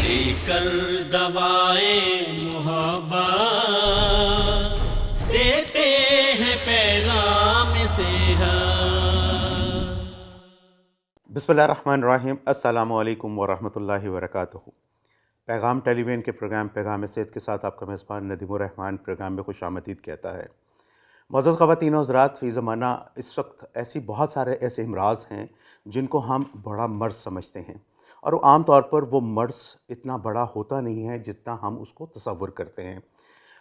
لے کر دوائیں محبت دیتے ہیں پیغام صحت۔ بسم اللہ الرحمن الرحیم۔ السلام علیکم ورحمۃ اللہ وبرکاتہ۔ پیغام ٹیلی ویژن کے پروگرام پیغام صحت کے ساتھ آپ کا میزبان ندیم الرحمان پروگرام میں خوش آمدید کہتا ہے۔ معزز خواتین و حضرات، فی زمانہ اس وقت بہت سارے ایسے امراض ہیں جن کو ہم بڑا مرض سمجھتے ہیں، اور عام طور پر وہ مرض اتنا بڑا ہوتا نہیں ہے جتنا ہم اس کو تصور کرتے ہیں۔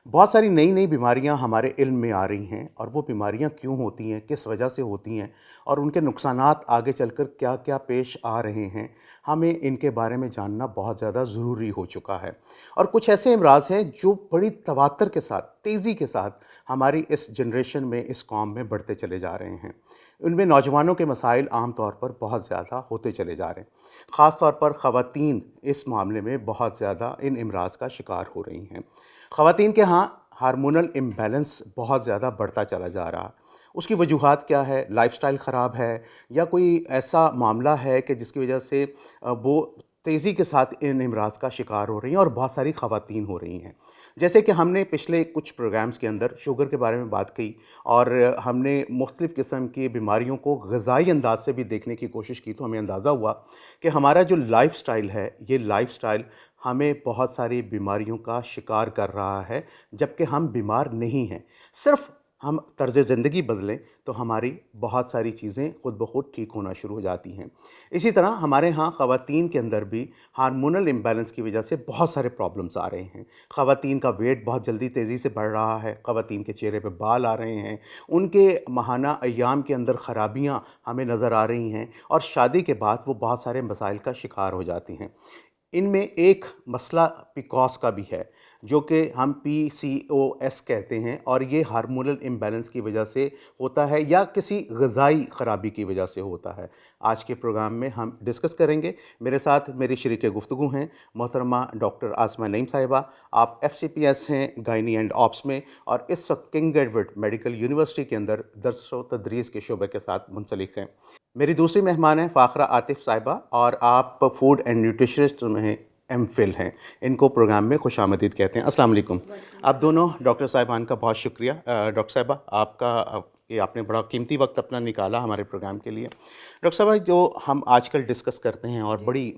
بہت ساری نئی بیماریاں ہمارے علم میں آ رہی ہیں، اور وہ بیماریاں کیوں ہوتی ہیں، کس وجہ سے ہوتی ہیں، اور ان کے نقصانات آگے چل کر کیا کیا پیش آ رہے ہیں، ہمیں ان کے بارے میں جاننا بہت زیادہ ضروری ہو چکا ہے۔ اور کچھ ایسے امراض ہیں جو بڑی تواتر کے ساتھ، تیزی کے ساتھ ہماری اس جنریشن میں، اس قوم میں بڑھتے چلے جا رہے ہیں۔ ان میں نوجوانوں کے مسائل عام طور پر بہت زیادہ ہوتے چلے جا رہے ہیں۔ خاص طور پر خواتین اس معاملے میں بہت زیادہ ان امراض کا شکار ہو رہی ہیں۔ خواتین کے ہاں ہارمونل امبیلنس بہت زیادہ بڑھتا چلا جا رہا۔ اس کی وجوہات کیا ہے؟ لائف سٹائل خراب ہے، یا کوئی ایسا معاملہ ہے کہ جس کی وجہ سے وہ تیزی کے ساتھ ان امراض کا شکار ہو رہی ہیں، اور بہت ساری خواتین ہو رہی ہیں۔ جیسے کہ ہم نے پچھلے کچھ پروگرامز کے اندر شوگر کے بارے میں بات کی، اور ہم نے مختلف قسم کی بیماریوں کو غذائی انداز سے بھی دیکھنے کی کوشش کی، تو ہمیں اندازہ ہوا کہ ہمارا جو لائف سٹائل ہے، یہ لائف سٹائل ہمیں بہت ساری بیماریوں کا شکار کر رہا ہے، جبکہ ہم بیمار نہیں ہیں۔ صرف ہم طرز زندگی بدلیں تو ہماری بہت ساری چیزیں خود بخود ٹھیک ہونا شروع ہو جاتی ہیں۔ اسی طرح ہمارے ہاں خواتین کے اندر بھی ہارمونل امبیلنس کی وجہ سے بہت سارے پرابلمز آ رہے ہیں۔ خواتین کا ویٹ بہت جلدی تیزی سے بڑھ رہا ہے، خواتین کے چہرے پہ بال آ رہے ہیں، ان کے ماہانہ ایام کے اندر خرابیاں ہمیں نظر آ رہی ہیں، اور شادی کے بعد وہ بہت سارے مسائل کا شکار ہو جاتی ہیں۔ ان میں ایک مسئلہ PCOS کا بھی ہے، جو کہ ہم PCOS کہتے ہیں، اور یہ ہارمونل امبیلنس کی وجہ سے ہوتا ہے، یا کسی غذائی خرابی کی وجہ سے ہوتا ہے۔ آج کے پروگرام میں ہم ڈسکس کریں گے۔ میرے ساتھ میری شریک گفتگو ہیں محترمہ ڈاکٹر عاصمہ نعیم صاحبہ۔ آپ FCPS ہیں گائنی اینڈ آپس میں، اور اس وقت کنگ ایڈورڈ میڈیکل یونیورسٹی کے اندر درس و تدریس کے شعبے کے ساتھ منسلک ہیں۔ میری دوسری مہمان ہیں فاخرہ عاطف صاحبہ، اور آپ فوڈ اینڈ نیوٹریشنسٹ میں MPhil ہیں۔ ان کو پروگرام میں خوش آمدید کہتے ہیں۔ السلام علیکم۔ آپ دونوں ڈاکٹر صاحبان کا بہت شکریہ۔ ڈاکٹر صاحبہ، آپ نے بڑا قیمتی وقت اپنا نکالا ہمارے پروگرام کے لیے۔ ڈاکٹر صاحبہ، جو ہم آج کل ڈسکس کرتے ہیں، اور بڑی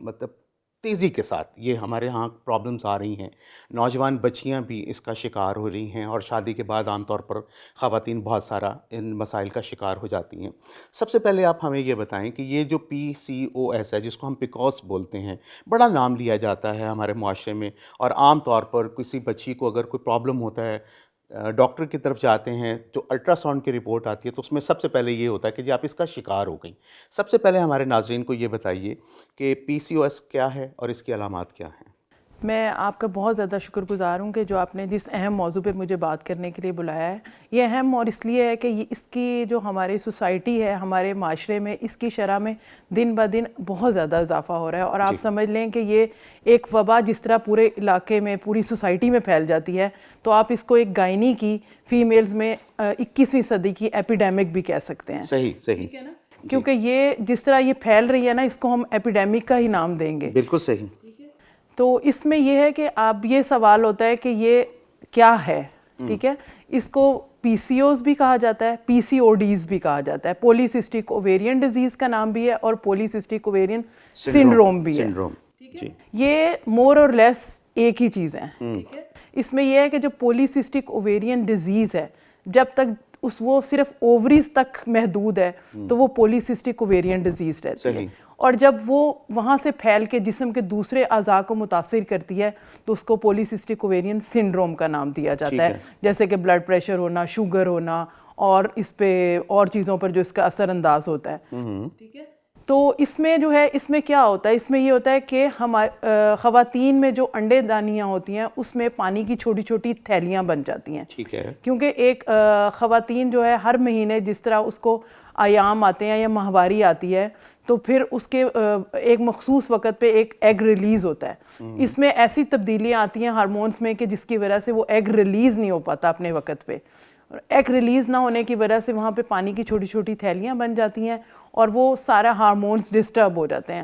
تیزی کے ساتھ یہ ہمارے ہاں پرابلمز آ رہی ہیں، نوجوان بچیاں بھی اس کا شکار ہو رہی ہیں، اور شادی کے بعد عام طور پر خواتین بہت سارا ان مسائل کا شکار ہو جاتی ہیں۔ سب سے پہلے آپ ہمیں یہ بتائیں کہ یہ جو PCOS ہے، جس کو ہم PCOS بولتے ہیں، بڑا نام لیا جاتا ہے ہمارے معاشرے میں، اور عام طور پر کسی بچی کو اگر کوئی پرابلم ہوتا ہے، ڈاکٹر کی طرف جاتے ہیں تو الٹرا ساؤنڈ کی رپورٹ آتی ہے، تو اس میں سب سے پہلے یہ ہوتا ہے کہ جی آپ اس کا شکار ہو گئیں۔ سب سے پہلے ہمارے ناظرین کو یہ بتائیے کہ PCOS کیا ہے اور اس کی علامات کیا ہیں؟ میں آپ کا بہت زیادہ شکر گزار ہوں کہ جو آپ نے جس اہم موضوع پہ مجھے بات کرنے کے لیے بلایا ہے۔ یہ اہم اور اس لیے ہے کہ اس کی جو ہماری سوسائٹی ہے، ہمارے معاشرے میں اس کی شرح میں دن بہ دن بہت زیادہ اضافہ ہو رہا ہے، اور آپ سمجھ لیں کہ یہ ایک وبا جس طرح پورے علاقے میں، پوری سوسائٹی میں پھیل جاتی ہے، تو آپ اس کو ایک گائنی کی فیمیلز میں 21ویں صدی کی ایپیڈیمک بھی کہہ سکتے ہیں۔ صحیح، کیونکہ یہ جس طرح یہ پھیل رہی ہے نا، اس کو ہم ایپیڈیمک کا ہی نام دیں گے۔ بالکل صحیح۔ تو اس میں یہ ہے کہ اب یہ سوال ہوتا ہے کہ یہ کیا ہے، ٹھیک ہے؟ اس کو PCOS بھی کہا جاتا ہے، PCODs بھی کہا جاتا ہے، پولی سسٹک اوویرین ڈیزیز کا نام بھی ہے، اور پولی سسٹک اوویرین سنڈروم بھی ہے۔ یہ مور اور لیس ایک ہی چیز ہے، ٹھیک ہے؟ اس میں یہ ہے کہ جو پولی سسٹک اوویرین ڈیزیز ہے، جب تک وہ صرف اووریز تک محدود ہے تو وہ پولی سسٹک اوویرین ڈیزیز رہتی ہے، اور جب وہ وہاں سے پھیل کے جسم کے دوسرے اعضاء کو متاثر کرتی ہے تو اس کو پولی سسٹک اوویرین سنڈروم کا نام دیا جاتا ہے، جیسے کہ بلڈ پریشر ہونا، شوگر ہونا، اور اس پہ اور چیزوں پر جو اس کا اثر انداز ہوتا ہے، ٹھیک ہے؟ تو اس میں جو ہے، اس میں کیا ہوتا ہے، اس میں یہ ہوتا ہے کہ خواتین میں جو انڈے دانیاں ہوتی ہیں اس میں پانی کی چھوٹی چھوٹی تھیلیاں بن جاتی ہیں، ٹھیک ہے؟ کیونکہ ایک خواتین جو ہے ہر مہینے جس طرح اس کو ایام آتے ہیں یا ماہواری آتی ہے، تو پھر اس کے ایک مخصوص وقت پہ ایک ایگ ریلیز ہوتا ہے۔ اس میں ایسی تبدیلیاں آتی ہیں ہارمونز میں کہ جس کی وجہ سے وہ ایگ ریلیز نہیں ہو پاتا اپنے وقت پہ، ایگ ریلیز نہ ہونے کی وجہ سے وہاں پہ پانی کی چھوٹی چھوٹی تھیلیاں بن جاتی ہیں، اور وہ سارا ہارمونز ڈسٹرب ہو جاتے ہیں۔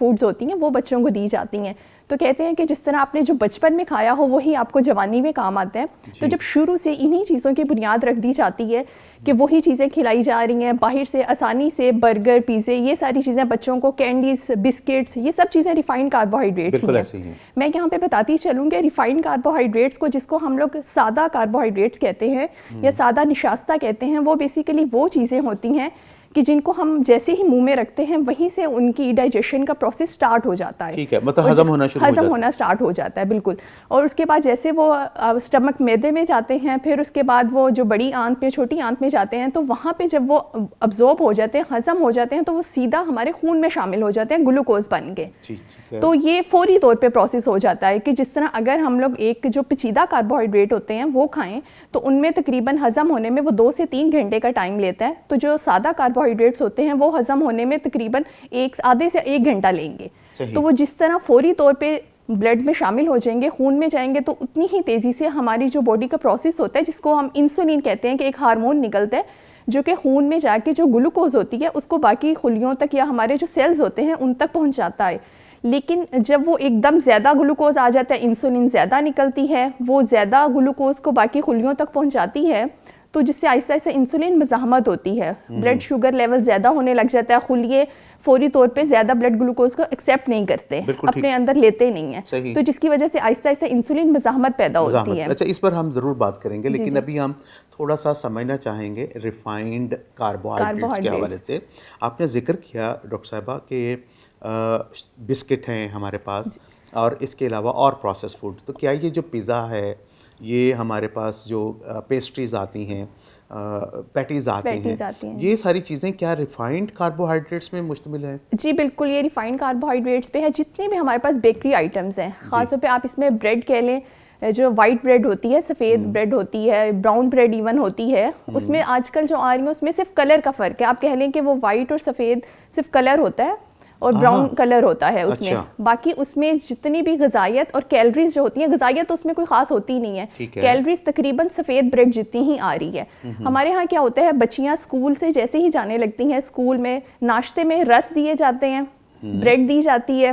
فوڈز ہوتی ہیں وہ بچوں کو دی جاتی ہیں. تو کہتے ہیں کہ جس طرح آپ نے جو بچپن میں کھایا ہو وہی آپ کو جوانی میں کام آتا ہے. تو جب شروع سے انہی چیزوں کی بنیاد رکھ دی جاتی ہے کہ وہی چیزیں کھلائی جا رہی ہیں, باہر سے آسانی سے برگر, پیزے, یہ ساری چیزیں بچوں کو, کینڈیز, بسکٹس, یہ سب چیزیں ریفائنڈ کاربوہائیڈریٹس ہیں. میں یہاں پہ بتاتی چلوں کہ ریفائنڈ کاربوہائیڈریٹس کو, جس کو ہم لوگ سادہ کاربوہائیڈریٹس کہتے ہیں یا سادہ نشاستہ کہتے ہیں, وہ بیسیکلی وہ چیزیں ہوتی ہیں کہ جن کو ہم جیسے ہی منہ میں رکھتے ہیں وہیں سے ان کی ڈائجیشن کا پروسیس سٹارٹ ہو جاتا ہے. ٹھیک ہے, مطلب ہضم ہونا سٹارٹ ہو جاتا ہے. بالکل. اور اس کے بعد جیسے وہ اسٹمک معدے میں جاتے ہیں, پھر اس کے بعد وہ جو بڑی آنت میں, چھوٹی آنت میں جاتے ہیں, تو وہاں پہ جب وہ ابزورب ہو جاتے ہیں, ہضم ہو جاتے ہیں, تو وہ سیدھا ہمارے خون میں شامل ہو جاتے ہیں گلوکوز بن کے. تو یہ فوری طور پہ پروسیس ہو جاتا ہے کہ جس طرح اگر ہم لوگ ایک جو پیچیدہ کاربوہائیڈریٹ ہوتے ہیں وہ کھائیں تو ان میں تقریباً ہضم ہونے میں وہ 2 سے 3 گھنٹے کا ٹائم لیتا ہے. تو جو سادہ کاربوہائیڈریٹس ہوتے ہیں وہ ہضم ہونے میں تقریباً آدھے سے 1 گھنٹہ لیں گے. تو وہ جس طرح فوری طور پہ بلڈ میں شامل ہو جائیں گے, خون میں جائیں گے, تو اتنی ہی تیزی سے ہماری جو باڈی کا پروسیس ہوتا ہے جس کو ہم انسولین کہتے ہیں, کہ ایک ہارمون نکلتا ہے جو کہ خون میں جا کے جو گلوکوز ہوتی ہے اس کو باقی خلیوں تک یا ہمارے جو سیلز ہوتے ہیں ان تک پہنچاتا ہے. لیکن جب وہ ایک دم زیادہ گلوکوز آ جاتا ہے, انسولین زیادہ نکلتی ہے, وہ زیادہ گلوکوز کو باقی خلیوں تک پہنچاتی ہے, تو جس سے آہستہ آہستہ انسولین مزاحمت ہوتی ہے, بلڈ شوگر لیول زیادہ ہونے لگ جاتا ہے, خلیے فوری طور پہ زیادہ بلڈ گلوکوز کو ایکسیپٹ نہیں کرتے, اپنے اندر لیتے نہیں ہیں, تو جس کی وجہ سے آہستہ آہستہ انسولین مزاحمت پیدا ہوتی ہے. اچھا, اس پر ہم ضرور بات کریں گے, لیکن ابھی ہم تھوڑا سا سمجھنا چاہیں گے ریفائنڈ کاربوہائیڈریٹس کے حوالے سے. آپ نے ذکر کیا ڈاکٹر صاحبہ کہ بسکٹ ہیں ہمارے پاس اور اس کے علاوہ اور پروسیس فوڈ, تو کیا یہ جو پیزا ہے, یہ ہمارے پاس جو پیسٹریز آتی ہیں, پیٹیز آتی ہیں, یہ ساری چیزیں کیا ریفائنڈ کاربوہائیڈریٹس میں مشتمل ہیں؟ جی بالکل, یہ ریفائنڈ کاربوہائیڈریٹس پہ ہے. جتنے بھی ہمارے پاس بیکری آئٹمس ہیں, خاص طور پہ آپ اس میں بریڈ کہہ لیں, جو وائٹ بریڈ ہوتی ہے, سفید بریڈ ہوتی ہے, براؤن بریڈ ایون ہوتی ہے, اس میں آج کل جو آ رہی ہیں اس میں صرف کلر کا فرق ہے. آپ کہہ لیں کہ وہ وائٹ اور سفید صرف کلر ہوتا ہے اور براؤن کلر ہوتا ہے اس میں, باقی اس میں جتنی بھی غذائیت اور کیلریز جو ہوتی ہیں, غذائیت تو اس میں کوئی خاص ہوتی نہیں ہے, کیلریز تقریباً سفید بریڈ جتنی ہی آ رہی ہے. ہمارے ہاں کیا ہوتا ہے, بچیاں اسکول سے جیسے ہی جانے لگتی ہیں, اسکول میں ناشتے میں رس دیے جاتے ہیں, بریڈ دی جاتی ہے,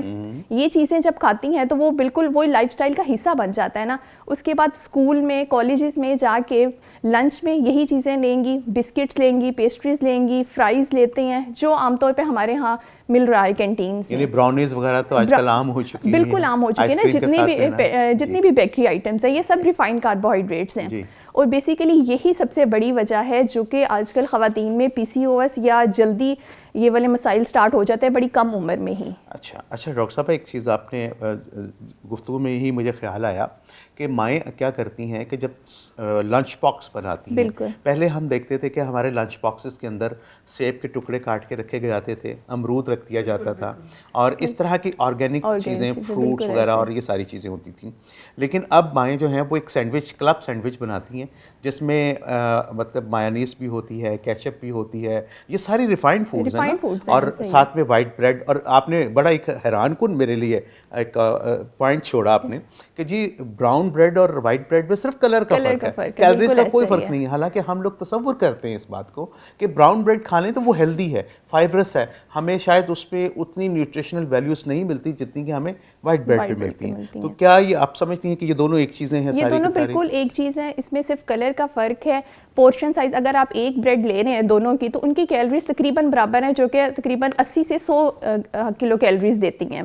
یہ چیزیں جب کھاتی ہیں تو وہ بالکل وہی لائف سٹائل کا حصہ بن جاتا ہے نا. اس کے بعد اسکول میں, کالجز میں جا کے لنچ میں یہی چیزیں لیں گی, بسکٹس لیں گی, پیسٹریز لیں گی, فرائز لیتے ہیں, جو عام طور پہ ہمارے ہاں مل رہا ہے کینٹینز میں. یعنی براؤنیز وغیرہ تو آج کل عام ہو چکی ہیں, بالکل عام ہو چکی ہیں نا, جتنی بھی بیکری آئٹمس ہیں یہ سب ریفائنڈ کاربوہائیڈریٹس ہیں. اور بیسیکلی یہی سب سے بڑی وجہ ہے جو کہ آج کل خواتین میں پی سی او ایس یا جلدی یہ والے مسائل سٹارٹ ہو جاتے ہیں بڑی کم عمر میں ہی. اچھا ڈاکٹر صاحب, ایک چیز آپ نے گفتگو میں ہی مجھے خیال آیا کہ مائیں کیا کرتی ہیں کہ جب لنچ باکس بناتی ہیں, پہلے ہم دیکھتے تھے کہ ہمارے لنچ باکسز کے اندر سیب کے ٹکڑے کاٹ کے رکھے جاتے تھے, امرود رکھ دیا جاتا تھا, اور اس طرح کی آرگینک چیزیں, فروٹس وغیرہ اور یہ ساری چیزیں ہوتی تھیں. لیکن اب مائیں جو ہیں وہ ایک سینڈوچ, کلب سینڈوچ بناتی ہیں جس میں مطلب مایونیز بھی ہوتی ہے, کیچپ بھی ہوتی ہے, یہ ساری ریفائنڈ فوڈز ہیں نا, اور ساتھ میں وائٹ بریڈ. اور آپ نے بڑا ایک حیران کن میرے لیے ایک پوائنٹ چھوڑا آپ نے کہ جی براؤن بریڈ اور وائٹ بریڈ میں صرف کلر کا فرق ہے, کیلریز کا کوئی فرق نہیں ہے. حالانکہ ہم لوگ تصور کرتے ہیں اس بات کو کہ براؤن بریڈ کھا لیں تو وہ ہیلدی ہے, فائبرس ہے, ہمیں شاید اس پہ اتنی نیوٹریشنل ویلیوز نہیں ملتی جتنی کہ ہمیں وائٹ بریڈ پہ ملتی ہیں. تو کیا یہ آپ سمجھتی ہیں کہ یہ دونوں ایک چیزیں ہیں؟ یہ دونوں بالکل ایک چیز ہے, اس میں صرف کلر کا فرق ہے. پورشن سائز اگر آپ ایک بریڈ لے رہے ہیں دونوں کی, تو ان کی کیلریز تقریباً برابر ہیں, جو کہ تقریباً 80 سے 100 کلو کیلریز دیتی ہیں.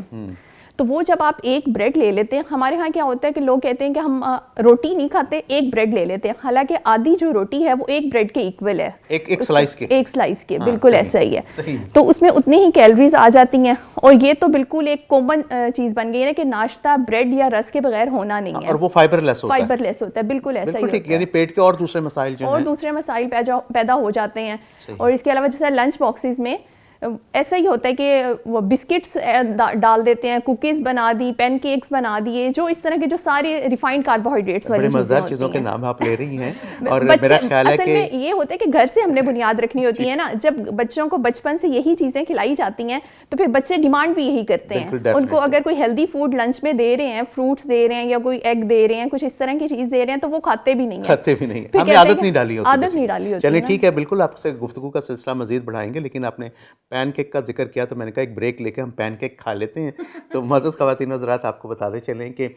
تو وہ جب آپ ایک بریڈ لے لیتے ہیں, ہمارے ہاں کیا ہوتا ہے کہ لوگ کہتے ہیں کہ ہم روٹی نہیں کھاتے, ایک بریڈ لے لیتے ہیں, حالانکہ آدھی جو روٹی ہے وہ ایک بریڈ کے ایکول ہے, ایک سلائس کے, بالکل ایسا ہی ہے. تو اس میں اتنی ہی کیلریز آ جاتی ہیں, اور یہ تو بالکل ایک کامن چیز بن گئی ہے کہ ناشتہ بریڈ یا رس کے بغیر ہونا نہیں ہے, اور وہ فائبر لیس ہوتا ہے. بالکل ایسا ہی ہوتا ہے, یعنی پیٹ کے اور دوسرے مسائل جو ہیں, اور دوسرے مسائل پیدا ہو جاتے ہیں. اور اس کے علاوہ جیسے لنچ باکسز میں ایسا ہی ہوتا ہے کہ وہ بسکٹس ڈال دیتے ہیں, کوکیز بنا دی, پین کیکس بنا دیے, جو اس طرح کے جو سارے ریفائنڈ کاربوہائیڈریٹس والی چیزوں کے نام آپ لے رہی ہیں. اور میرا خیال ہے کہ یہ ہوتا ہے کہ گھر سے ہم نے بنیاد رکھنی ہوتی ہے نا, جب بچوں کو بچپن سے یہی چیزیں کھلائی جاتی ہیں تو پھر بچے ڈیمانڈ بھی یہی کرتے ہیں. ان کو اگر کوئی ہیلدی فوڈ لنچ میں دے رہے ہیں, فروٹس دے رہے ہیں یا کوئی ایگ دے رہے ہیں, کچھ اس طرح کی چیز دے رہے ہیں, تو وہ کھاتے بھی نہیں ہیں, ہمیں عادت نہیں ڈالی ہوتی. چلیے ٹھیک ہے, بالکل آپ سے گفتگو کا سلسلہ مزید بڑھائیں گے, لیکن آپ نے پین کیک کا ذکر کیا تو میں نے کہا ایک بریک لے کے ہم پین کیک کھا لیتے ہیں. تو معزز خواتین حضرات آپ کو بتاتے چلیں کہ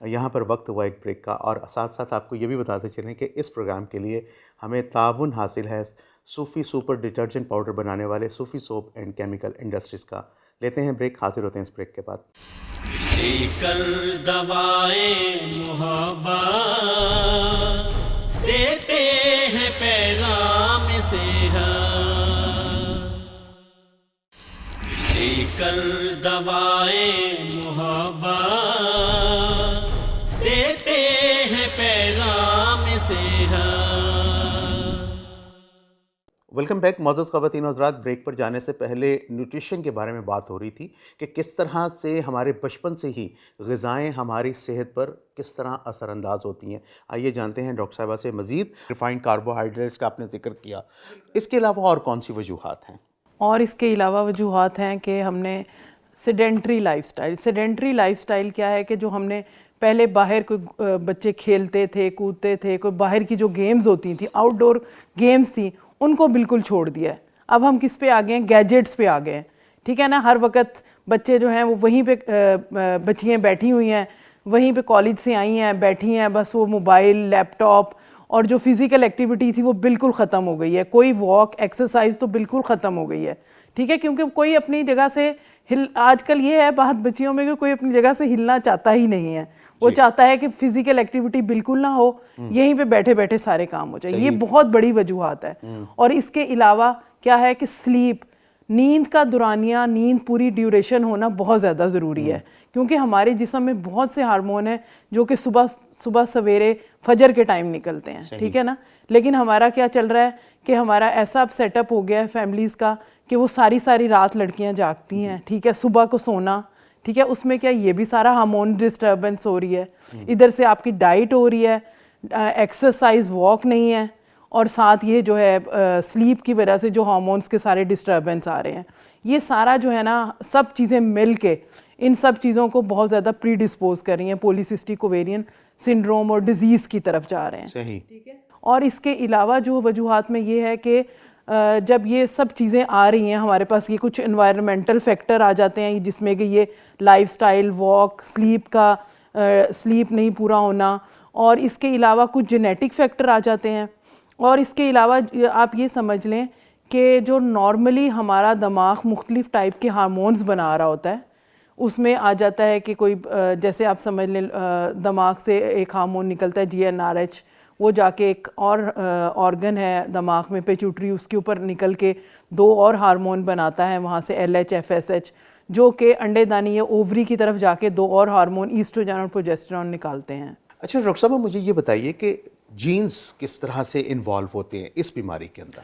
یہاں پر وقت ہوا ایک بریک کا, اور ساتھ ساتھ آپ کو یہ بھی بتاتے چلیں کہ اس پروگرام کے لیے ہمیں تعاون حاصل ہے صوفی سپر ڈٹرجنٹ پاؤڈر بنانے والے صوفی سوپ اینڈ کیمیکل انڈسٹریز کا. لیتے ہیں بریک, حاضر ہوتے ہیں اس بریک کے بعد. لے کر دوائیں محبت دیتے ہیں پیغام صحت, لے کر دوائیں محبت دیتے ہیں پیغام صحت. ویلکم بیک معزز خواتین و حضرات. بریک پر جانے سے پہلے نیوٹریشن کے بارے میں بات ہو رہی تھی کہ کس طرح سے ہمارے بچپن سے ہی غذائیں ہماری صحت پر کس طرح اثر انداز ہوتی ہیں. آئیے جانتے ہیں ڈاکٹر صاحبہ سے مزید. ریفائنڈ کاربوہائیڈریٹس کا آپ نے ذکر کیا, اس کے علاوہ اور کون سی وجوہات ہیں؟ اور اس کے علاوہ وجوہات ہیں کہ ہم نے سیڈنٹری لائف سٹائل کیا ہے کہ جو ہم نے پہلے باہر کوئی بچے کھیلتے تھے, کودتے تھے, کوئی باہر کی جو گیمز ہوتی تھیں, آؤٹ ڈور گیمز تھیں, ان کو بالکل چھوڑ دیا ہے. اب ہم کس پہ آ گئے ہیں؟ گیجٹس پہ آ گئے ہیں. ٹھیک ہے نا, ہر وقت بچے جو ہیں وہ وہیں پہ بچیاں بیٹھی ہوئی ہیں, وہیں پہ کالج سے آئی ہیں, بیٹھی ہیں, بس وہ موبائل, لیپ ٹاپ, اور جو فزیکل ایکٹیویٹی تھی وہ بالکل ختم ہو گئی ہے. کوئی واک ایکسرسائز تو بالکل ختم ہو گئی ہے. ٹھیک ہے, کیونکہ کوئی اپنی جگہ سے آج کل یہ ہے بات بچیوں میں کہ کوئی اپنی جگہ سے ہلنا چاہتا ہی نہیں ہے. وہ چاہتا ہے کہ فزیکل ایکٹیویٹی بالکل نہ ہو, یہیں پہ بیٹھے بیٹھے سارے کام ہو جائے. یہ بہت بڑی وجوہات ہے. اور اس کے علاوہ کیا ہے کہ سلیپ, نیند کا دورانیہ, نیند پوری ڈیوریشن ہونا بہت زیادہ ضروری ہے, کیونکہ ہمارے جسم میں بہت سے ہارمون ہیں جو کہ صبح سویرے فجر کے ٹائم نکلتے ہیں. ٹھیک ہے نا, لیکن ہمارا کیا چل رہا ہے کہ ہمارا ایسا سیٹ اپ ہو گیا ہے فیملیز کا کہ وہ ساری رات لڑکیاں جاگتی ہیں. ٹھیک ہے, صبح کو سونا. ٹھیک ہے, اس میں کیا یہ بھی سارا ہارمون ڈسٹربنس ہو رہی ہے. ادھر سے آپ کی ڈائٹ ہو رہی ہے, ایکسرسائز, واک نہیں ہے, اور ساتھ یہ جو ہے سلیپ کی وجہ سے جو ہارمونز کے سارے ڈسٹربنس آ رہے ہیں. یہ سارا جو ہے نا سب چیزیں مل کے ان سب چیزوں کو بہت زیادہ پری ڈسپوز کر رہی ہیں, پولیسسٹک اوویرین سنڈروم اور ڈیزیز کی طرف جا رہے ہیں. صحیح. ٹھیک ہے, اور اس کے علاوہ جو وجوہات میں یہ ہے کہ جب یہ سب چیزیں آ رہی ہیں ہمارے پاس, یہ کچھ انوائرمنٹل فیکٹر آ جاتے ہیں جس میں کہ یہ لائف سٹائل, واک, سلیپ نہیں پورا ہونا, اور اس کے علاوہ کچھ جینیٹک فیکٹر آ جاتے ہیں. اور اس کے علاوہ آپ یہ سمجھ لیں کہ جو نارملی ہمارا دماغ مختلف ٹائپ کے ہارمونز بنا رہا ہوتا ہے, اس میں آ جاتا ہے کہ کوئی جیسے آپ سمجھ لیں دماغ سے ایک ہارمون نکلتا ہے GnRH, وہ جا کے ایک اور آرگن ہے دماغ میں پیچوٹری, اس کے اوپر نکل کے 2 اور ہارمون بناتا ہے وہاں سے LH FSH, جو کہ انڈے دانی یا اووری کی طرف جا کے 2 اور ہارمون ایسٹروجن اور پروجسٹرون نکالتے ہیں. اچھا ڈاکٹر صاحب, مجھے یہ بتائیے کہ جینز کس طرح سے انوالو ہوتے ہیں اس بیماری کے اندر؟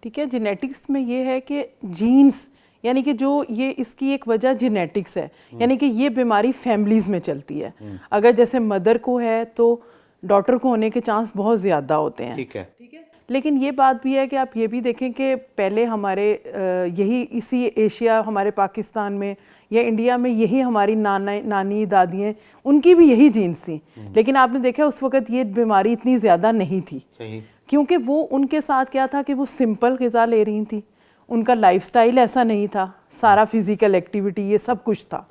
ٹھیک ہے, جینیٹکس میں یہ ہے کہ جینز یعنی کہ جو یہ اس کی ایک وجہ جینیٹکس ہے, یعنی کہ یہ بیماری فیملیز میں چلتی ہے. اگر جیسے مدر کو ہے تو ڈاٹر کو ہونے کے چانس بہت زیادہ ہوتے ہیں. ٹھیک ہے, لیکن یہ بات بھی ہے کہ آپ یہ بھی دیکھیں کہ پہلے ہمارے یہی اسی ایشیا, ہمارے پاکستان میں یا انڈیا میں یہی ہماری نانی دادیاں, ان کی بھی یہی جینز تھیں. لیکن آپ نے دیکھا اس وقت یہ بیماری اتنی زیادہ نہیں تھی. صحیح. کیونکہ وہ ان کے ساتھ کیا تھا کہ وہ سمپل غذا لے رہی تھیں, ان کا لائف سٹائل ایسا نہیں تھا, سارا فزیکل ایکٹیویٹی یہ سب کچھ تھا.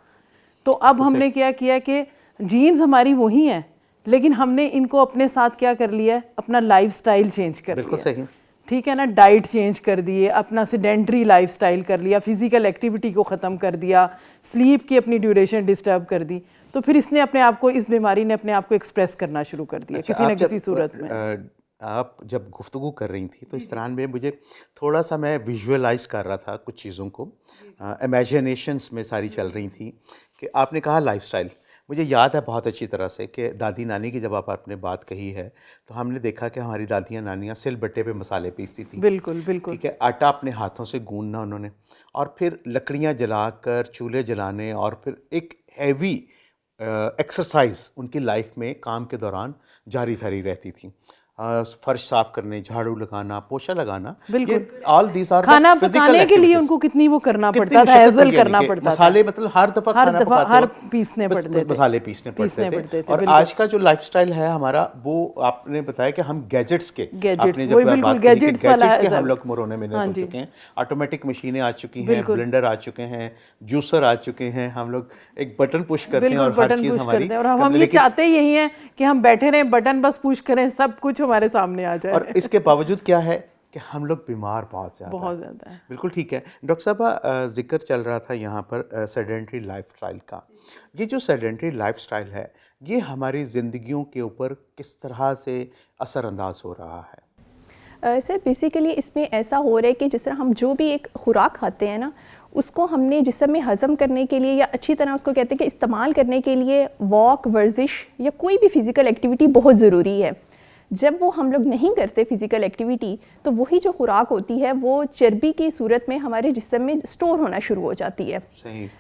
تو اب ہم نے کیا کیا کہ جینز ہماری وہی ہیں, لیکن ہم نے ان کو اپنے ساتھ کیا کر لیا ہے, اپنا لائف سٹائل چینج کر لیا. بالکل صحیح. ٹھیک ہے نا, ڈائٹ چینج کر دیے, اپنا سیڈنٹری لائف سٹائل کر لیا, فزیکل ایکٹیویٹی کو ختم کر دیا, سلیپ کی اپنی ڈیوریشن ڈسٹرب کر دی. تو پھر اس نے اپنے آپ کو, اس بیماری نے اپنے آپ کو ایکسپریس کرنا شروع کر دیا کسی نہ کسی صورت میں. آپ جب گفتگو کر رہی تھیں تو اس طرح میں مجھے تھوڑا سا میں ویژولائز کر رہا تھا کچھ چیزوں کو, امیجنیشنس میں ساری چل رہی تھیں کہ آپ نے کہا لائف سٹائل. مجھے یاد ہے بہت اچھی طرح سے کہ دادی نانی کی جب آپ نے بات کہی ہے تو ہم نے دیکھا کہ ہماری دادیاں نانیاں سل بٹے پہ مسالے پیستی تھیں. بالکل بالکل. ٹھیک ہے, آٹا اپنے ہاتھوں سے گوندنا انہوں نے, اور پھر لکڑیاں جلا کر چولہے جلانے, اور پھر ایک ہیوی ایکسرسائز ان کی لائف میں کام کے دوران جاری رہتی تھی. فرش صاف کرنے, جھاڑو لگانا, پوچھا لگانا, بالکل, آل دیز آر کھانا پکانے کے لیے ان کو کتنی وہ کرنا پڑتا تھا, ہیزل کرنا پڑتا تھا, مسالے مطلب ہر دفعہ کھانا پکاتے ہر پیسنے پڑتے تھے, مسالے پیسنے پڑتے تھے. اور آج کا جو لائف سٹائل ہے ہمارا, وہ آپ نے بتایا کہ ہم گیجٹس کے, آپ نے جب بات کی گیجٹس کے ہم لوگ مرونے میں ہو چکے ہیں. آٹومیٹک مشینیں آ چکی ہیں, بلینڈر آ چکے ہیں, جوسر آ چکے ہیں, ہم لوگ ایک بٹن پش کرتے ہیں اور ہر چیز ہماری, اور ہم یہ چاہتے یہی ہیں کہ ہم بیٹھے رہیں, بٹن بس پش کریں, سب کچھ ہمارے سامنے آ جائے. اور اس کے باوجود کیا ہے کہ ہم لوگ بیمار بہت زیادہ ہیں. بالکل ٹھیک ہے ڈاکٹر صاحبہ, ذکر چل رہا تھا یہاں پر سیڈنٹری لائف سٹائل کا. یہ جو سیڈنٹری لائف سٹائل ہے, یہ ہماری زندگیوں کے اوپر کس طرح سے اثر انداز ہو رہا ہے؟ سر بیسیکلی اس میں ایسا ہو رہا ہے کہ جس طرح ہم جو بھی ایک خوراک کھاتے ہیں نا, اس کو ہم نے جسم میں ہضم کرنے کے لیے, یا اچھی طرح اس کو کہتے ہیں کہ استعمال کرنے کے لیے, واک, ورزش یا کوئی بھی فزیکل ایکٹیویٹی بہت ضروری ہے. جب وہ ہم لوگ نہیں کرتے فزیکل ایکٹیویٹی, تو وہی جو خوراک ہوتی ہے وہ چربی کی صورت میں ہمارے جسم میں اسٹور ہونا شروع ہو جاتی ہے.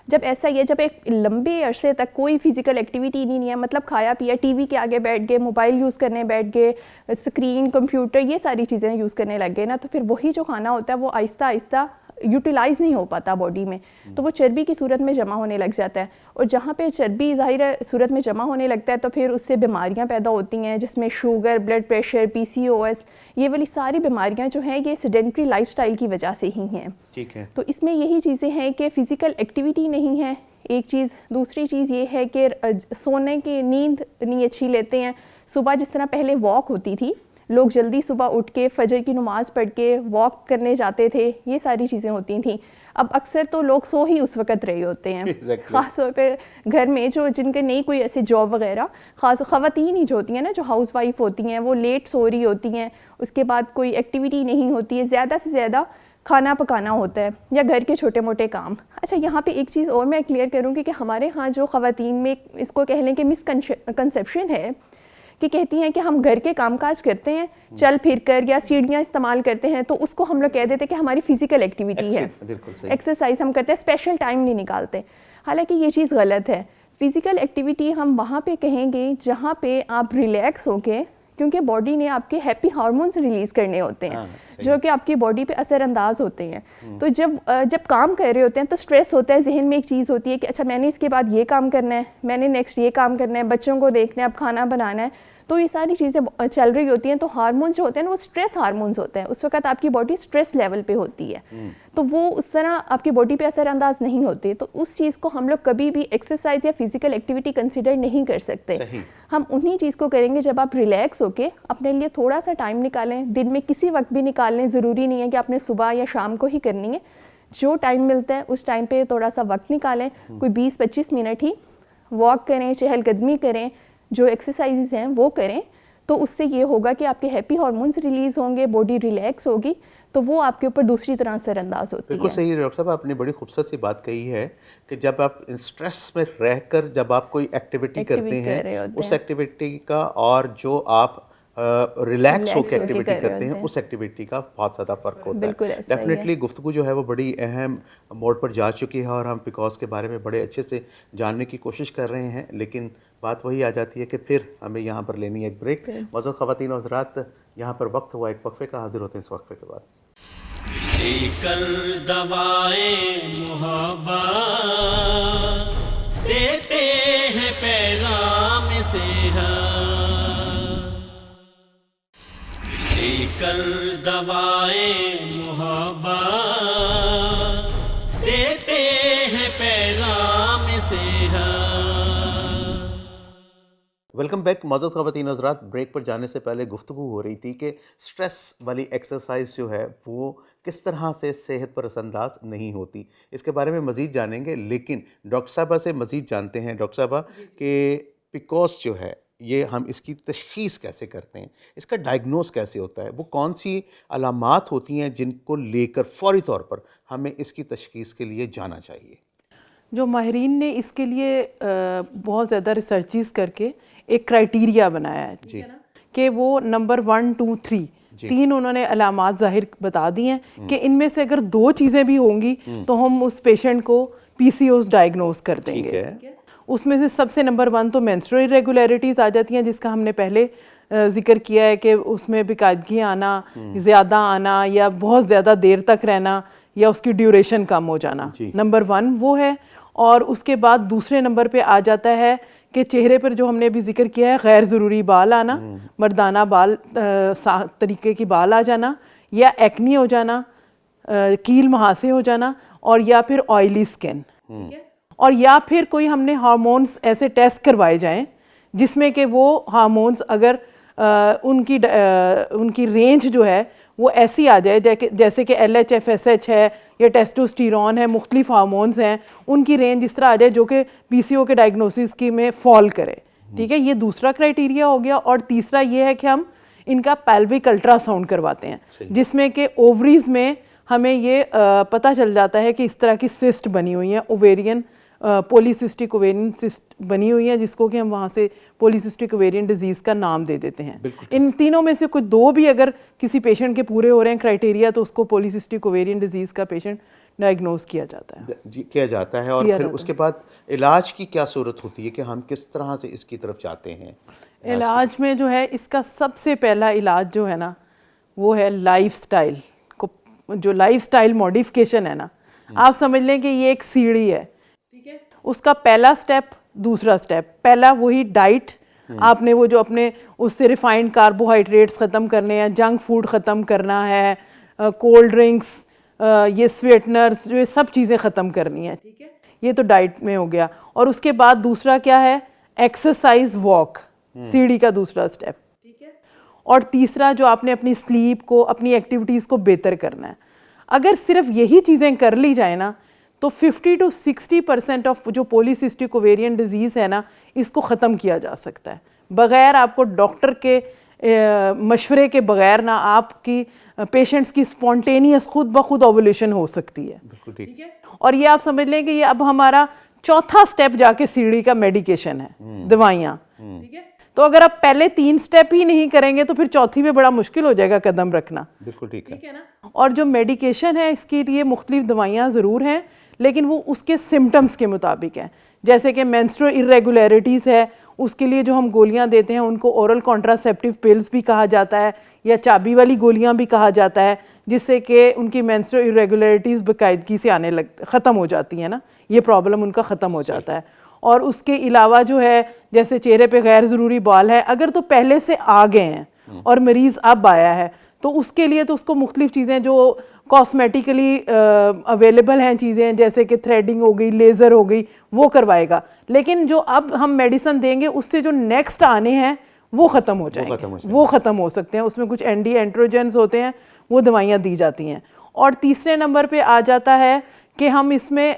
جب ایسا ہی ہے, جب ایک لمبے عرصے تک کوئی فزیکل ایکٹیویٹی نہیں ہے, مطلب کھایا پیا, ٹی وی کے آگے بیٹھ گئے, موبائل یوز کرنے بیٹھ گئے, اسکرین, کمپیوٹر, یہ ساری چیزیں یوز کرنے لگ گئے نا, تو پھر وہی جو کھانا ہوتا ہے وہ آہستہ آہستہ یوٹیلائز نہیں ہو پاتا باڈی میں, تو وہ چربی کی صورت میں جمع ہونے لگ جاتا ہے. اور جہاں پہ چربی ظاہر صورت میں جمع ہونے لگتا ہے, تو پھر اس سے بیماریاں پیدا ہوتی ہیں, جس میں شوگر, بلڈ پریشر, PCOS, یہ والی ساری بیماریاں جو ہیں یہ سیڈنٹری لائف سٹائل کی وجہ سے ہی ہیں. ٹھیک ہے. تو اس میں یہی چیزیں ہیں کہ فزیکل ایکٹیویٹی نہیں ہے ایک چیز, دوسری چیز یہ ہے کہ سونے کی نیند نہیں اچھی لیتے ہیں. صبح جس طرح پہلے واک ہوتی تھی, لوگ جلدی صبح اٹھ کے فجر کی نماز پڑھ کے واک کرنے جاتے تھے, یہ ساری چیزیں ہوتی تھیں. اب اکثر تو لوگ سو ہی اس وقت رہے ہوتے ہیں, خاص طور پہ گھر میں جو جن کے نہیں کوئی ایسے جاب وغیرہ, خاص خواتین ہی جو ہوتی ہیں نا, جو ہاؤس وائف ہوتی ہیں, وہ لیٹ سو رہی ہوتی ہیں, اس کے بعد کوئی ایکٹیویٹی نہیں ہوتی ہے, زیادہ سے زیادہ کھانا پکانا ہوتا ہے یا گھر کے چھوٹے موٹے کام. اچھا, یہاں پہ ایک چیز اور میں کلیئر کروں گی کہ ہمارے ہاں جو خواتین میں اس کو کہہ لیں کہ مس کنسیپشن ہے, کہ کہتی ہیں کہ ہم گھر کے کام کاج کرتے ہیں, چل پھر کر یا سیڑھیاں استعمال کرتے ہیں, تو اس کو ہم لوگ کہہ دیتے کہ ہماری فزیکل ایکٹیویٹی ہے, ایکسرسائز ہم کرتے ہیں, اسپیشل ٹائم نہیں نکالتے. حالانکہ یہ چیز غلط ہے. فزیکل ایکٹیویٹی ہم وہاں پہ کہیں گے جہاں پہ آپ ریلیکس ہو کے, کیونکہ باڈی نے آپ کے ہیپی ہارمونس ریلیز کرنے ہوتے ہیں جو کہ آپ کی باڈی پہ اثر انداز ہوتے ہیں. تو جب کام کر رہے ہوتے ہیں تو سٹریس ہوتا ہے, ذہن میں ایک چیز ہوتی ہے کہ اچھا میں نے اس کے بعد یہ کام کرنا ہے, میں نے نیکسٹ یہ کام کرنا ہے, بچوں کو دیکھنا ہے, اب کھانا بنانا ہے, تو یہ ساری چیزیں چل رہی ہوتی ہیں. تو ہارمونس جو ہوتے ہیں نا, وہ اسٹریس ہارمونس ہوتے ہیں, اس وقت آپ کی باڈی اسٹریس لیول پہ ہوتی ہے, تو وہ اس طرح آپ کی باڈی پہ اثر انداز نہیں ہوتے. تو اس چیز کو ہم لوگ کبھی بھی ایکسرسائز یا فزیکل ایکٹیویٹی کنسیڈر نہیں کر سکتے. ہم انہی چیز کو کریں گے جب آپ ریلیکس ہو کے اپنے لیے تھوڑا سا ٹائم نکالیں, دن میں کسی وقت بھی نکال لیں, ضروری نہیں ہے کہ آپ نے صبح یا شام کو ہی کرنی ہے, جو ٹائم ملتا ہے اس ٹائم پہ تھوڑا سا وقت نکالیں, کوئی 20-25 منٹ ہی واک کریں, چہل قدمی کریں, جو ایکسرسائزز ہیں وہ کریں. تو اس سے یہ ہوگا کہ آپ کے ہیپی ہارمونس ریلیز ہوں گے, باڈی ریلیکس ہوگی, تو وہ آپ کے اوپر دوسری طرح اثر انداز ہوتی ہے. بالکل صحیح ڈاکٹر صاحب, آپ نے بڑی خوبصورت سی بات کہی ہے کہ جب آپ اسٹریس میں رہ کر جب آپ کوئی ایکٹیویٹی کرتے ہیں, اس ایکٹیویٹی کا اور جو آپ ریلیکس ہو کے ایکٹیویٹی کرتے ہیں, اس ایکٹیویٹی کا بہت زیادہ فرق ہوتا ہے. ڈیفینیٹلی گفتگو جو ہے وہ بڑی اہم موڈ پر جا چکی ہے, اور ہم پیکوز کے بارے میں بڑے اچھے سے جاننے کی کوشش کر رہے ہیں, لیکن بات وہی آ جاتی ہے کہ پھر ہمیں یہاں پر لینی ہے ایک بریک. معزز خواتین و حضرات, یہاں پر وقت ہوا ایک وقفے کا, حاضر ہوتے ہیں اس وقفے کے بعد. لے کر دوائیں محبت دیتے ہیں پیغام صحت, لے کر دوائیں محبت دیتے ہیں پیغام صحت. ویلکم بیک معزز خواتین و حضرات. بریک پر جانے سے پہلے گفتگو ہو رہی تھی کہ سٹریس والی ایکسرسائز جو ہے وہ کس طرح سے صحت پر اثر انداز نہیں ہوتی. اس کے بارے میں مزید جانیں گے, لیکن ڈاکٹر صاحبہ سے مزید جانتے ہیں. ڈاکٹر صاحبہ کہ پیکوز جو ہے یہ ہم اس کی تشخیص کیسے کرتے ہیں, اس کا ڈائگنوز کیسے ہوتا ہے, وہ کون سی علامات ہوتی ہیں جن کو لے کر فوری طور پر ہمیں اس کی تشخیص کے لیے جانا چاہیے؟ جو ماہرین نے اس کے لیے بہت زیادہ ریسرچز کر کے ایک کرائٹیریا بنایا ہے کہ وہ نمبر 1 2 3 3 انہوں نے علامات ظاہر بتا دی ہیں کہ ان میں سے اگر 2 چیزیں بھی ہوں گی تو ہم اس پیشنٹ کو PCOS ڈائگنوز کر دیں گے. اس میں سے سب سے نمبر 1 تو مینسٹرل ریگولیرٹیز آ جاتی ہیں, جس کا ہم نے پہلے ذکر کیا ہے کہ اس میں باقاعدگی آنا، زیادہ آنا یا بہت زیادہ دیر تک رہنا یا اس کی ڈیوریشن کم ہو جانا، نمبر 1 وہ ہے. اور اس کے بعد دوسرے نمبر پہ آ جاتا ہے کہ چہرے پر جو ہم نے ابھی ذکر کیا ہے غیر ضروری بال آنا، مردانہ بال طریقے کی بال آ جانا، یا ایکنی ہو جانا، کیل مہاسے ہو جانا، اور یا پھر آئلی سکن، اور یا پھر کوئی ہم نے ہارمونز ایسے ٹیسٹ کروائے جائیں جس میں کہ وہ ہارمونز اگر ان کی رینج جو ہے وہ ایسی آ جائے جیسے کہ LH FSH ہے یا ٹیسٹوسٹیرون ہے، مختلف ہارمونز ہیں، ان کی رینج اس طرح آ جائے جو کہ PCO کے ڈائگنوسس کی میں فال کرے. ٹھیک ہے، یہ دوسرا کرائٹیریا ہو گیا. اور تیسرا یہ ہے کہ ہم ان کا پیلوک الٹرا ساؤنڈ کرواتے ہیں جس میں کہ اووریز میں ہمیں یہ پتہ چل جاتا ہے کہ اس طرح کی سسٹ بنی ہوئی ہیں، اوویرین پولیسسٹک اوویرین سسٹ بنی ہوئی ہیں، جس کو کہ ہم وہاں سے پولیسسٹک اوویرین ڈیزیز کا نام دے دیتے ہیں. ان تینوں میں سے کوئی 2 بھی اگر کسی پیشنٹ کے پورے ہو رہے ہیں کرائٹیریا تو اس کو پولیسسٹک اوویرین ڈیزیز کا پیشنٹ ڈائگنوز کیا جاتا ہے. جی کیا جاتا ہے. اور پھر اس کے بعد علاج کی کیا صورت ہوتی ہے کہ ہم کس طرح سے اس کی طرف جاتے ہیں؟ علاج میں جو ہے اس کا سب سے پہلا علاج جو ہے نا وہ ہے لائف سٹائل کو، جو لائف سٹائل موڈیفکیشن ہے نا، آپ سمجھ لیں کہ یہ ایک سیڑھی ہے. ٹھیک ہے، اس کا پہلا سٹیپ، دوسرا سٹیپ، پہلا وہی ڈائٹ، آپ نے وہ جو اپنے اس سے ریفائنڈ کاربوہائیڈریٹس ختم کرنے ہیں، جنک فوڈ ختم کرنا ہے، کولڈ ڈرنکس، یہ سویٹنرز، جو یہ سب چیزیں ختم کرنی ہیں. ٹھیک ہے، یہ تو ڈائٹ میں ہو گیا. اور اس کے بعد دوسرا کیا ہے؟ ایکسرسائز، واک، سیڑھی کا دوسرا سٹیپ. ٹھیک ہے، اور تیسرا جو آپ نے اپنی سلیپ کو، اپنی ایکٹیویٹیز کو بہتر کرنا ہے. اگر صرف یہی چیزیں کر لی جائیں نا تو 50 to 60% آف جو پولیسسٹک اوویرین ڈیزیز ہے نا اس کو ختم کیا جا سکتا ہے بغیر آپ کو ڈاکٹر کے مشورے کے بغیر. نہ آپ کی پیشنٹس کی سپونٹینیس خود بخود اوولیوشن ہو سکتی ہے. ٹھیک ہے، اور یہ آپ سمجھ لیں کہ یہ اب ہمارا چوتھا سٹیپ جا کے سیڑھی کا میڈیکیشن ہے، دوائیاں. ٹھیک ہے، تو اگر آپ پہلے 3 سٹیپ ہی نہیں کریں گے تو پھر چوتھی میں بڑا مشکل ہو جائے گا قدم رکھنا. بالکل ٹھیک ہے نا. اور جو میڈیکیشن ہے اس کے لیے مختلف دوائیاں ضرور ہیں لیکن وہ اس کے سمٹمز کے مطابق ہیں. جیسے کہ مینسٹرول irregularities ہے، اس کے لیے جو ہم گولیاں دیتے ہیں ان کو اورل کانٹراسیپٹیو پلز بھی کہا جاتا ہے یا چابی والی گولیاں بھی کہا جاتا ہے، جس سے کہ ان کی مینسٹرول irregularities باقاعدگی سے ختم ہو جاتی ہیں نا، یہ پرابلم ان کا ختم ہو جاتا ہے. اور اس کے علاوہ جو ہے جیسے چہرے پہ غیر ضروری بال ہے، اگر تو پہلے سے آ گئے ہیں اور مریض اب آیا ہے تو اس کے لیے تو اس کو مختلف چیزیں جو کاسمیٹیکلی اویلیبل ہیں چیزیں جیسے کہ تھریڈنگ ہو گئی، لیزر ہو گئی، وہ کروائے گا. لیکن جو اب ہم میڈیسن دیں گے اس سے جو نیکسٹ آنے ہیں وہ ختم ہو جائیں گے، وہ ختم ہو سکتے ہیں. اس میں کچھ اینٹی اینڈروجنز ہوتے ہیں، وہ دوائیاں دی جاتی ہیں. اور تیسرے نمبر پہ آ جاتا ہے کہ ہم اس میں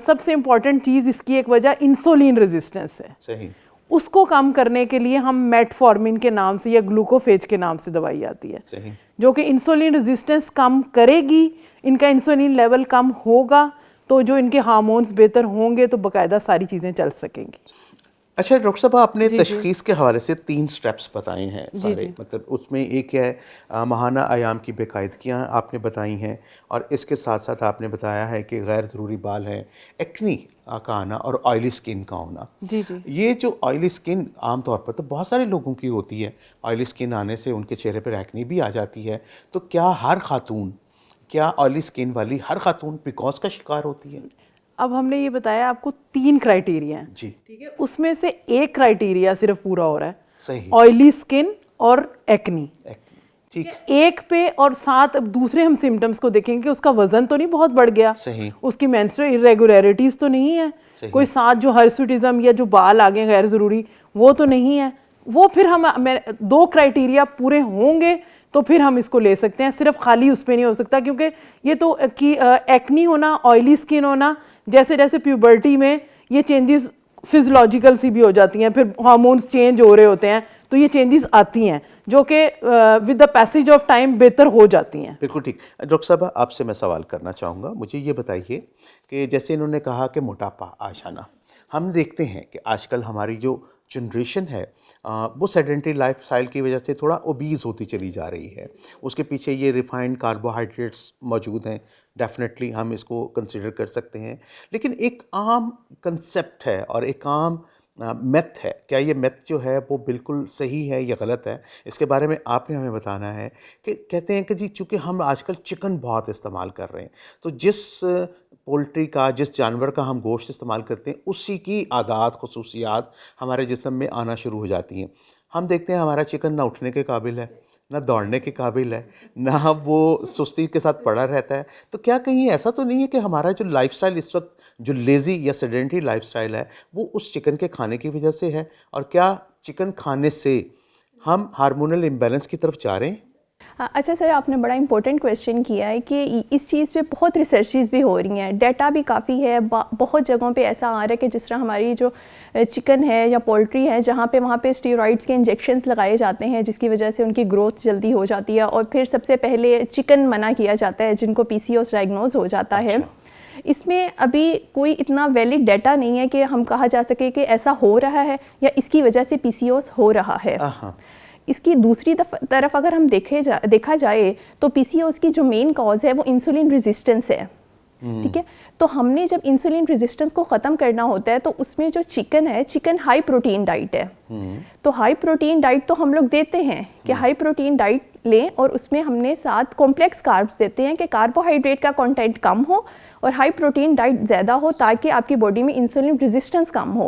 سب سے امپورٹنٹ چیز اس کی ایک وجہ انسولین ریزسٹنس ہے. صحیح. اس کو کم کرنے کے لیے ہم میٹفارمین کے نام سے یا گلوکوفیج کے نام سے دوائی آتی ہے جو کہ انسولین ریزسٹنس کم کرے گی. ان کا انسولین لیول کم ہوگا تو جو ان کے ہارمونز بہتر ہوں گے تو باقاعدہ ساری چیزیں چل سکیں گی. اچھا ڈاکٹر صاحب، آپ نے تشخیص کے حوالے سے 3 سٹیپس بتائے ہیں سارے، مطلب اس میں ایک ہے ماہانہ ایام کی باقاعدگیاں آپ نے بتائی ہیں، اور اس کے ساتھ ساتھ آپ نے بتایا ہے کہ غیر ضروری بال ہیں، ایکنی کا آنا اور آئلی سکن کا ہونا. یہ جو آئلی سکن عام طور پر تو بہت سارے لوگوں کی ہوتی ہے، آئلی سکن آنے سے ان کے چہرے پر ایکنی بھی آ جاتی ہے. تو کیا آئلی سکن والی ہر خاتون پیکوز کا شکار ہوتی ہے؟ اب ہم نے یہ بتایا آپ کو 3 کرائٹیریا ہیں. ٹھیک ہے، اس میں سے ایک کرائٹیریا صرف پورا ہو رہا ہے. صحیح. آئلی سکن اور ایکنی. ایک پہ اور ساتھ اب دوسرے ہم سمٹمز کو دیکھیں گے کہ اس کا وزن تو نہیں بہت بڑھ گیا، اس کی مینسٹرول irregularities تو نہیں ہے، کوئی ساتھ جو ہرسوٹزم یا جو بال آگے غیر ضروری وہ تو نہیں ہے. وہ پھر ہم 2 کرائٹیریا پورے ہوں گے تو پھر ہم اس کو لے سکتے ہیں. صرف خالی اس پہ نہیں ہو سکتا کیونکہ یہ تو ایکنی ہونا، آئلی سکن ہونا، جیسے جیسے پیوبرٹی میں یہ چینجز فزیولوجیکل سی بھی ہو جاتی ہیں، پھر ہارمونز چینج ہو رہے ہوتے ہیں تو یہ چینجز آتی ہیں جو کہ with the passage of time بہتر ہو جاتی ہیں. بالکل ٹھیک. ڈاکٹر صاحب آپ سے میں سوال کرنا چاہوں گا، مجھے یہ بتائیے کہ جیسے انہوں نے کہا کہ موٹاپا آ جانا، ہم دیکھتے ہیں کہ آج کل ہماری جو جنریشن ہے وہ سیڈنٹری لائف اسٹائل کی وجہ سے تھوڑا اوبیز ہوتی چلی جا رہی ہے. اس کے پیچھے یہ ریفائنڈ کاربوہائیڈریٹس موجود ہیں، ڈیفینیٹلی ہم اس کو کنسیڈر کر سکتے ہیں. لیکن ایک عام کنسیپٹ ہے اور ایک عام میتھ ہے, کیا یہ میتھ جو ہے وہ بالکل صحیح ہے یا غلط ہے, اس کے بارے میں آپ نے ہمیں بتانا ہے. کہ کہتے ہیں کہ جی چونکہ ہم آج کل چکن بہت استعمال کر رہے ہیں, تو جس پولٹری کا, جس جانور کا ہم گوشت استعمال کرتے ہیں, اسی کی عادات خصوصیات ہمارے جسم میں آنا شروع ہو جاتی ہیں. ہم دیکھتے ہیں ہمارا چکن نہ اٹھنے کے قابل ہے, نہ دوڑنے کے قابل ہے, نہ وہ سستی کے ساتھ پڑا رہتا ہے. تو کیا کہیں ایسا تو نہیں ہے کہ ہمارا جو لائف سٹائل اس وقت جو لیزی یا سیڈنٹری لائف سٹائل ہے وہ اس چکن کے کھانے کی وجہ سے ہے, اور کیا چکن کھانے سے ہم ہارمونل امبیلنس کی طرف جا رہے ہیں؟ اچھا سر, آپ نے بڑا امپورٹنٹ کویشچن کیا ہے کہ اس چیز پہ بہت ریسرچز بھی ہو رہی ہیں, ڈیٹا بھی کافی ہے, بہت جگہوں پہ ایسا آ رہا ہے کہ جس طرح ہماری جو چکن ہے یا پولٹری ہے جہاں پہ وہاں پہ اسٹیرائڈس کے انجیکشنز لگائے جاتے ہیں جس کی وجہ سے ان کی گروتھ جلدی ہو جاتی ہے, اور پھر سب سے پہلے چکن منع کیا جاتا ہے جن کو PCOS ڈائگنوز ہو جاتا ہے. اس میں ابھی کوئی اتنا ویلڈ ڈیٹا نہیں ہے کہ ہم کہا جا سکے کہ ایسا ہو رہا ہے یا اس کی وجہ سے PCOS ہو رہا ہے. اس کی دوسری طرف اگر ہم دیکھا جائے تو PCOS کی جو مین کاز ہے وہ انسولین ریزسٹنس ہے. ٹھیک ہے, تو ہم نے جب انسولین ریزسٹنس کو ختم کرنا ہوتا ہے تو اس میں جو چکن ہے, چکن ہائی پروٹین ڈائٹ ہے. تو ہائی پروٹین ڈائٹ تو ہم لوگ دیتے ہیں کہ ہائی پروٹین ڈائٹ لیں, اور اس میں ہم نے ساتھ کمپلیکس کاربس دیتے ہیں کہ کاربوہائیڈریٹ کا کنٹینٹ کم ہو اور ہائی پروٹین ڈائٹ زیادہ ہو تاکہ آپ کی باڈی میں انسولین ریزسٹنس کم ہو.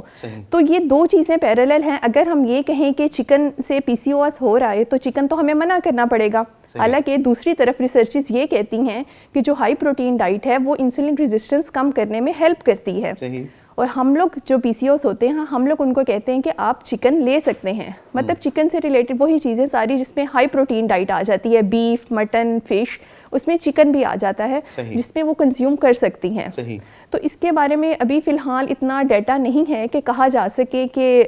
تو یہ دو چیزیں پیرالل ہیں. اگر ہم یہ کہیں کہ چکن سے PCOS ہو رہا ہے تو چکن تو ہمیں منع کرنا پڑے گا. حالانکہ دوسری طرف ریسرچز یہ کہتی ہیں کہ جو ہائی پروٹین ڈائٹ ہے وہ انسولین ریزسٹنس کم کرنے میں ہیلپ کرتی ہے. اور ہم لوگ جو PCOS ہوتے ہیں ہم لوگ ان کو کہتے ہیں کہ آپ چکن لے سکتے ہیں. مطلب چکن سے ریلیٹڈ وہی چیزیں ساری جس میں ہائی پروٹین ڈائٹ آ جاتی ہے, بیف, مٹن, فش, اس میں چکن بھی آ جاتا ہے جس میں وہ کنزیوم کر سکتی ہیں. تو اس کے بارے میں ابھی فی الحال اتنا ڈیٹا نہیں ہے کہ کہا جا سکے کہ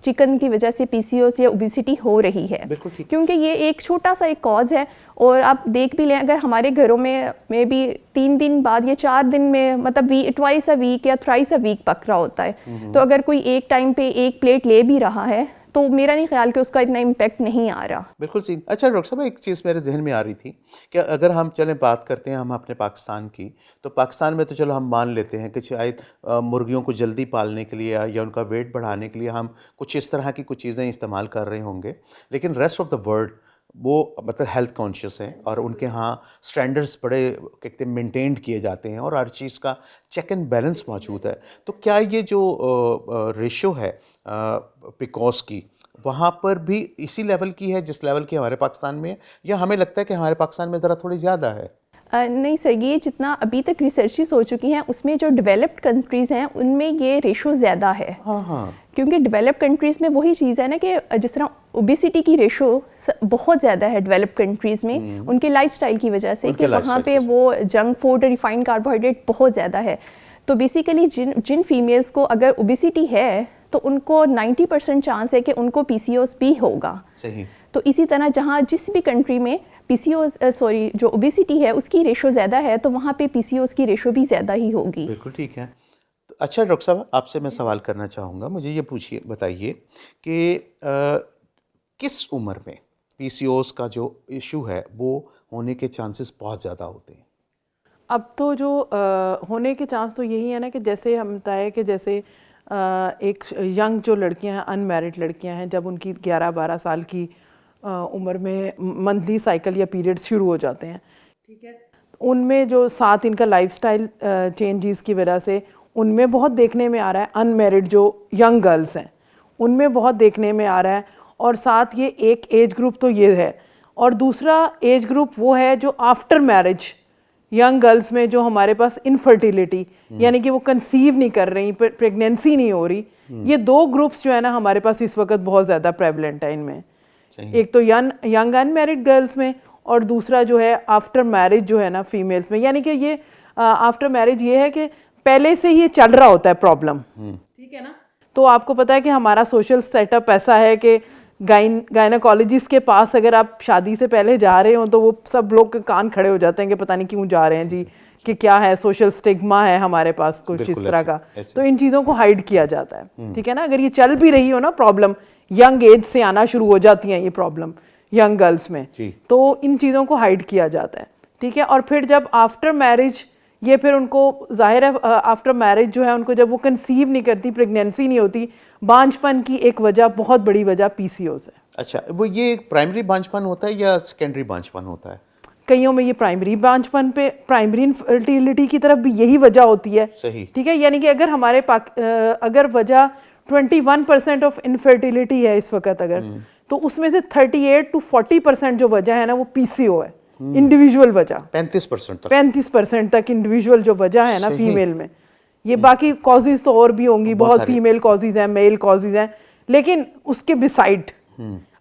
چکن کی وجہ سے PCOS یا اوبیسٹی ہو رہی ہے, کیونکہ یہ ایک چھوٹا سا ایک کاز ہے. اور آپ دیکھ بھی لیں اگر ہمارے گھروں میں بھی 3 دن بعد یا 4 دن میں مطلب ٹوائس اے ویک یا تھرائس اے ویک پک رہا ہوتا ہے, تو اگر کوئی ایک ٹائم پہ ایک پلیٹ لے بھی رہا ہے تو میرا نہیں خیال کہ اس کا اتنا امپیکٹ نہیں آ رہا. بالکل صحیح. اچھا ڈاکٹر صاحب, ایک چیز میرے ذہن میں آ رہی تھی کہ اگر ہم چلیں بات کرتے ہیں ہم اپنے پاکستان کی, تو پاکستان میں تو چلو ہم مان لیتے ہیں کہ شاید مرغیوں کو جلدی پالنے کے لیے یا ان کا ویٹ بڑھانے کے لیے ہم کچھ اس طرح کی کچھ چیزیں استعمال کر رہے ہوں گے, لیکن ریسٹ آف دا ورلڈ وہ مطلب ہیلتھ کانشیس ہیں اور ان کے ہاں سٹینڈرڈس بڑے کہتے ہیں مینٹینڈ کیے جاتے ہیں اور ہر چیز کا چیک اینڈ بیلنس موجود ہے. تو کیا یہ جو ریشو ہے PCOS کی وہاں پر بھی اسی لیول کی ہے جس لیول کی ہمارے پاکستان میں ہے, یا ہمیں لگتا ہے کہ ہمارے پاکستان میں ذرا تھوڑی زیادہ ہے؟ نہیں سر, یہ جتنا ابھی تک ریسرچز ہو چکی ہیں اس میں جو ڈیولپڈ کنٹریز ہیں ان میں یہ ریشو زیادہ ہے. کیونکہ ڈیولپڈ کنٹریز میں وہی چیز ہے نا کہ جس طرح اوبیسٹی کی ریشو بہت زیادہ ہے ڈیولپڈ کنٹریز میں ان کے لائف سٹائل کی وجہ سے, کہ وہاں پہ وہ جنک فوڈ, ریفائنڈ کاربوہائیڈریٹ بہت زیادہ ہے. تو بیسیکلی جن فیمیلز کو اگر اوبیسٹی ہے تو ان کو 90% چانس ہے کہ ان کو PCOS بھی ہوگا. تو اسی طرح جہاں جس بھی کنٹری میں جو اوبیسٹی ہے اس کی ریشو زیادہ ہے تو وہاں پہ PCOS کی ریشو بھی زیادہ ہی ہوگی. بالکل ٹھیک ہے. اچھا ڈاکٹر صاحب, آپ سے میں سوال کرنا چاہوں گا, مجھے یہ بتائیے کہ کس عمر میں PCOS کا جو ایشو ہے وہ ہونے کے چانسز بہت زیادہ ہوتے ہیں؟ اب تو جو ہونے کے چانس تو یہی ہے نا کہ جیسے ہم بتائیں کہ جیسے ایک ینگ جو لڑکیاں ہیں, ان میرڈ لڑکیاں ہیں, جب ان کی 11-12 سال کی عمر میں منتھلی سائیکل یا پیریڈ شروع ہو جاتے ہیں, ٹھیک ہے, ان میں جو ساتھ ان کا لائف سٹائل چینجز کی وجہ سے ان میں بہت دیکھنے میں آ رہا ہے, ان میرڈ جو ینگ گرلز ہیں ان میں بہت دیکھنے میں آ رہا ہے. اور ساتھ یہ ایک ایج گروپ تو یہ ہے, اور دوسرا ایج گروپ وہ ہے جو آفٹر میرج ینگ گرلز میں جو ہمارے پاس انفرٹیلیٹی یعنی کہ وہ کنسیو نہیں کر رہی, پریگنینسی نہیں ہو رہی. یہ 2 گروپس جو ہے نا ہمارے پاس اس وقت بہت زیادہ پریولنٹ ہے ان میں. ایک تو ینگ ان میرڈ گرلز میں, اور دوسرا جو ہے آفٹر میرج جو ہے نا فیمیلز میں. یعنی کہ یہ آفٹر میرج یہ ہے کہ پہلے سے یہ چل رہا ہوتا ہے پرابلم, ٹھیک ہے نا. تو آپ کو پتہ ہے کہ ہمارا سوشل سیٹ اپ ایسا ہے کہ گائنیکالوجسٹ کے پاس اگر آپ شادی سے پہلے جا رہے ہوں تو وہ سب لوگ کان کھڑے ہو جاتے ہیں کہ پتہ نہیں کیوں جا رہے ہیں جی, کہ کیا ہے سوشل سٹگما ہے ہمارے پاس کچھ اس طرح کا. تو ان چیزوں کو ہائڈ کیا جاتا ہے, ٹھیک ہے نا. اگر یہ چل بھی رہی ہو نا پرابلم, ینگ ایج سے آنا شروع ہو جاتی ہیں یہ پرابلم ینگ گرلس میں, تو ان چیزوں کو ہائڈ کیا جاتا ہے, ٹھیک ہے. اور پھر جب آفٹر میرج یہ پھر ان کو ظاہر ہے آفٹر میرج جو ہے ان کو جب وہ کنسیو نہیں کرتی, پریگنینسی نہیں ہوتی, بانجھ پن کی ایک وجہ, بہت بڑی وجہ پی سی اوز ہے. اچھا, وہ یہ پرائمری بانجھ پن ہوتا ہے یا سیکنڈری بانجھ پن ہوتا ہے؟ کئیوں میں یہ پرائمری بانجھ پن پہ, پرائمری انفرٹیلٹی کی طرف بھی یہی وجہ ہوتی ہے. صحیح, ٹھیک ہے, یعنی کہ اگر ہمارے اگر وجہ 21% آف انفرٹیلٹی ہے اس وقت اگر, تو اس میں سے 38 to 40% جو وجہ ہے نا وہ پی سی او ہے, انڈیویجول وجہ. 35% تک انڈیویجول جو وجہ ہے نا فیمیل میں. یہ باقی کازز تو اور بھی ہوں گی, بہت فیمیل کازز ہیں, میل کازز ہیں, لیکن اس کے بسائڈ